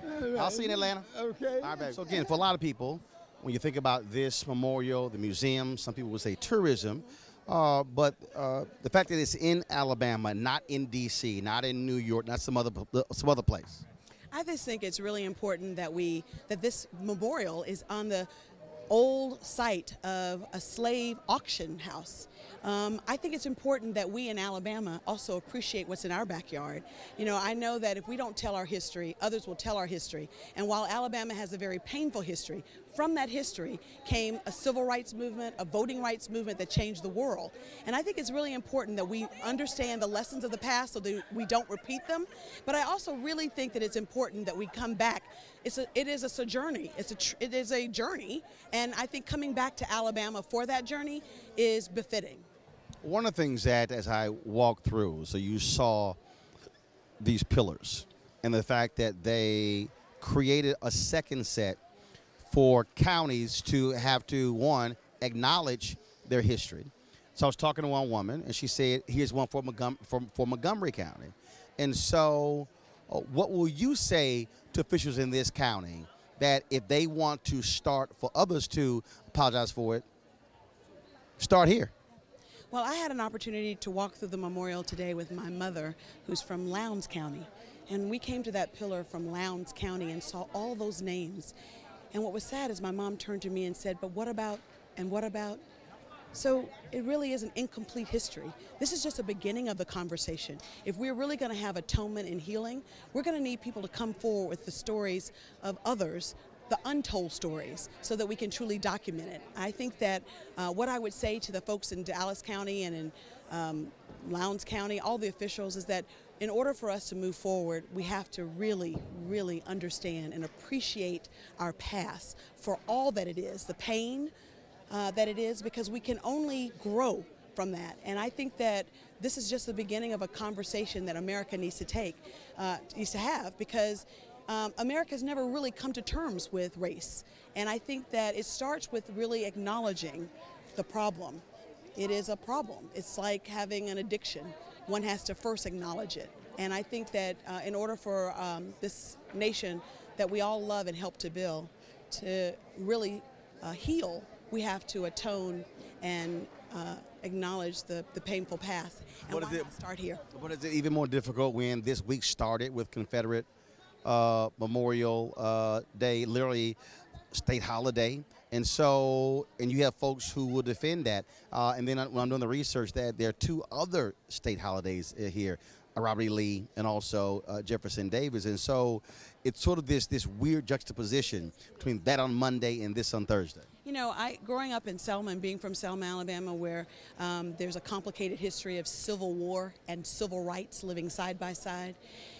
All right. I'll see you in Atlanta. Okay. All right, baby. So, again, for a lot of people, when you think about this memorial, the museum, some people would say tourism, but the fact that it's in Alabama, not in D.C., not in New York, not some other place. I just think it's really important that this memorial is on the old site of a slave auction house. I think it's important that we in Alabama also appreciate what's in our backyard. I know that if we don't tell our history, others will tell our history. And while Alabama has a very painful history, from that history came a civil rights movement, a voting rights movement that changed the world. And I think it's really important that we understand the lessons of the past so that we don't repeat them. But I also really think that it's important that we come back. It is a journey. It is a journey. And I think coming back to Alabama for that journey is befitting. One of the things that, as I walked through, so you saw these pillars and the fact that they created a second set for counties to have to, one, acknowledge their history. So I was talking to one woman, and she said, here's one for Montgomery County. And so what will you say to officials in this county that if they want to start for others to apologize for it, start here? Well, I had an opportunity to walk through the memorial today with my mother, who's from Lowndes County. And we came to that pillar from Lowndes County and saw all those names. And what was sad is my mom turned to me and said, but what about, and what about? So it really is an incomplete history. This is just the beginning of the conversation. If we're really going to have atonement and healing, we're going to need people to come forward with the stories of others, the untold stories, so that we can truly document it. I think that what I would say to the folks in Dallas County and in Lowndes County, all the officials, is that in order for us to move forward, we have to really, really understand and appreciate our past for all that it is, the pain that it is, because we can only grow from that. And I think that this is just the beginning of a conversation that America needs to have, because America's never really come to terms with race. And I think that it starts with really acknowledging the problem. It is a problem. It's like having an addiction. One has to first acknowledge it. And I think that in order for this nation that we all love and help to build to really heal, we have to atone and acknowledge the painful past. And why not start here? But is it even more difficult when this week started with Confederate Memorial Day, literally state holiday? And so, and you have folks who will defend that. And then when I'm doing the research, that there are two other state holidays here, Robert E. Lee and also Jefferson Davis. And so it's sort of this weird juxtaposition between that on Monday and this on Thursday. You know, growing up in Selma and being from Selma, Alabama, where there's a complicated history of Civil War and civil rights living side by side,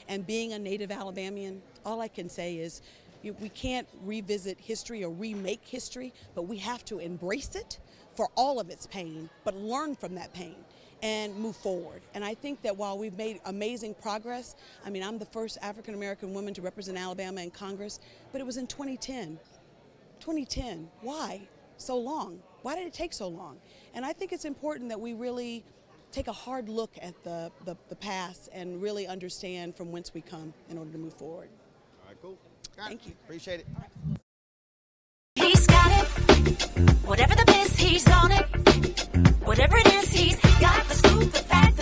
and being a native Alabamian, all I can say is we can't revisit history or remake history, but we have to embrace it for all of its pain, but learn from that pain and move forward. And I think that while we've made amazing progress, I mean, I'm the first African-American woman to represent Alabama in Congress, but it was in 2010. 2010, why so long? Why did it take so long? And I think it's important that we really take a hard look at the past and really understand from whence we come in order to move forward. All right, cool. Thank you. Appreciate it. He's got it. Whatever the biz, he's on it. Whatever it is, he's got the scoop, the facts.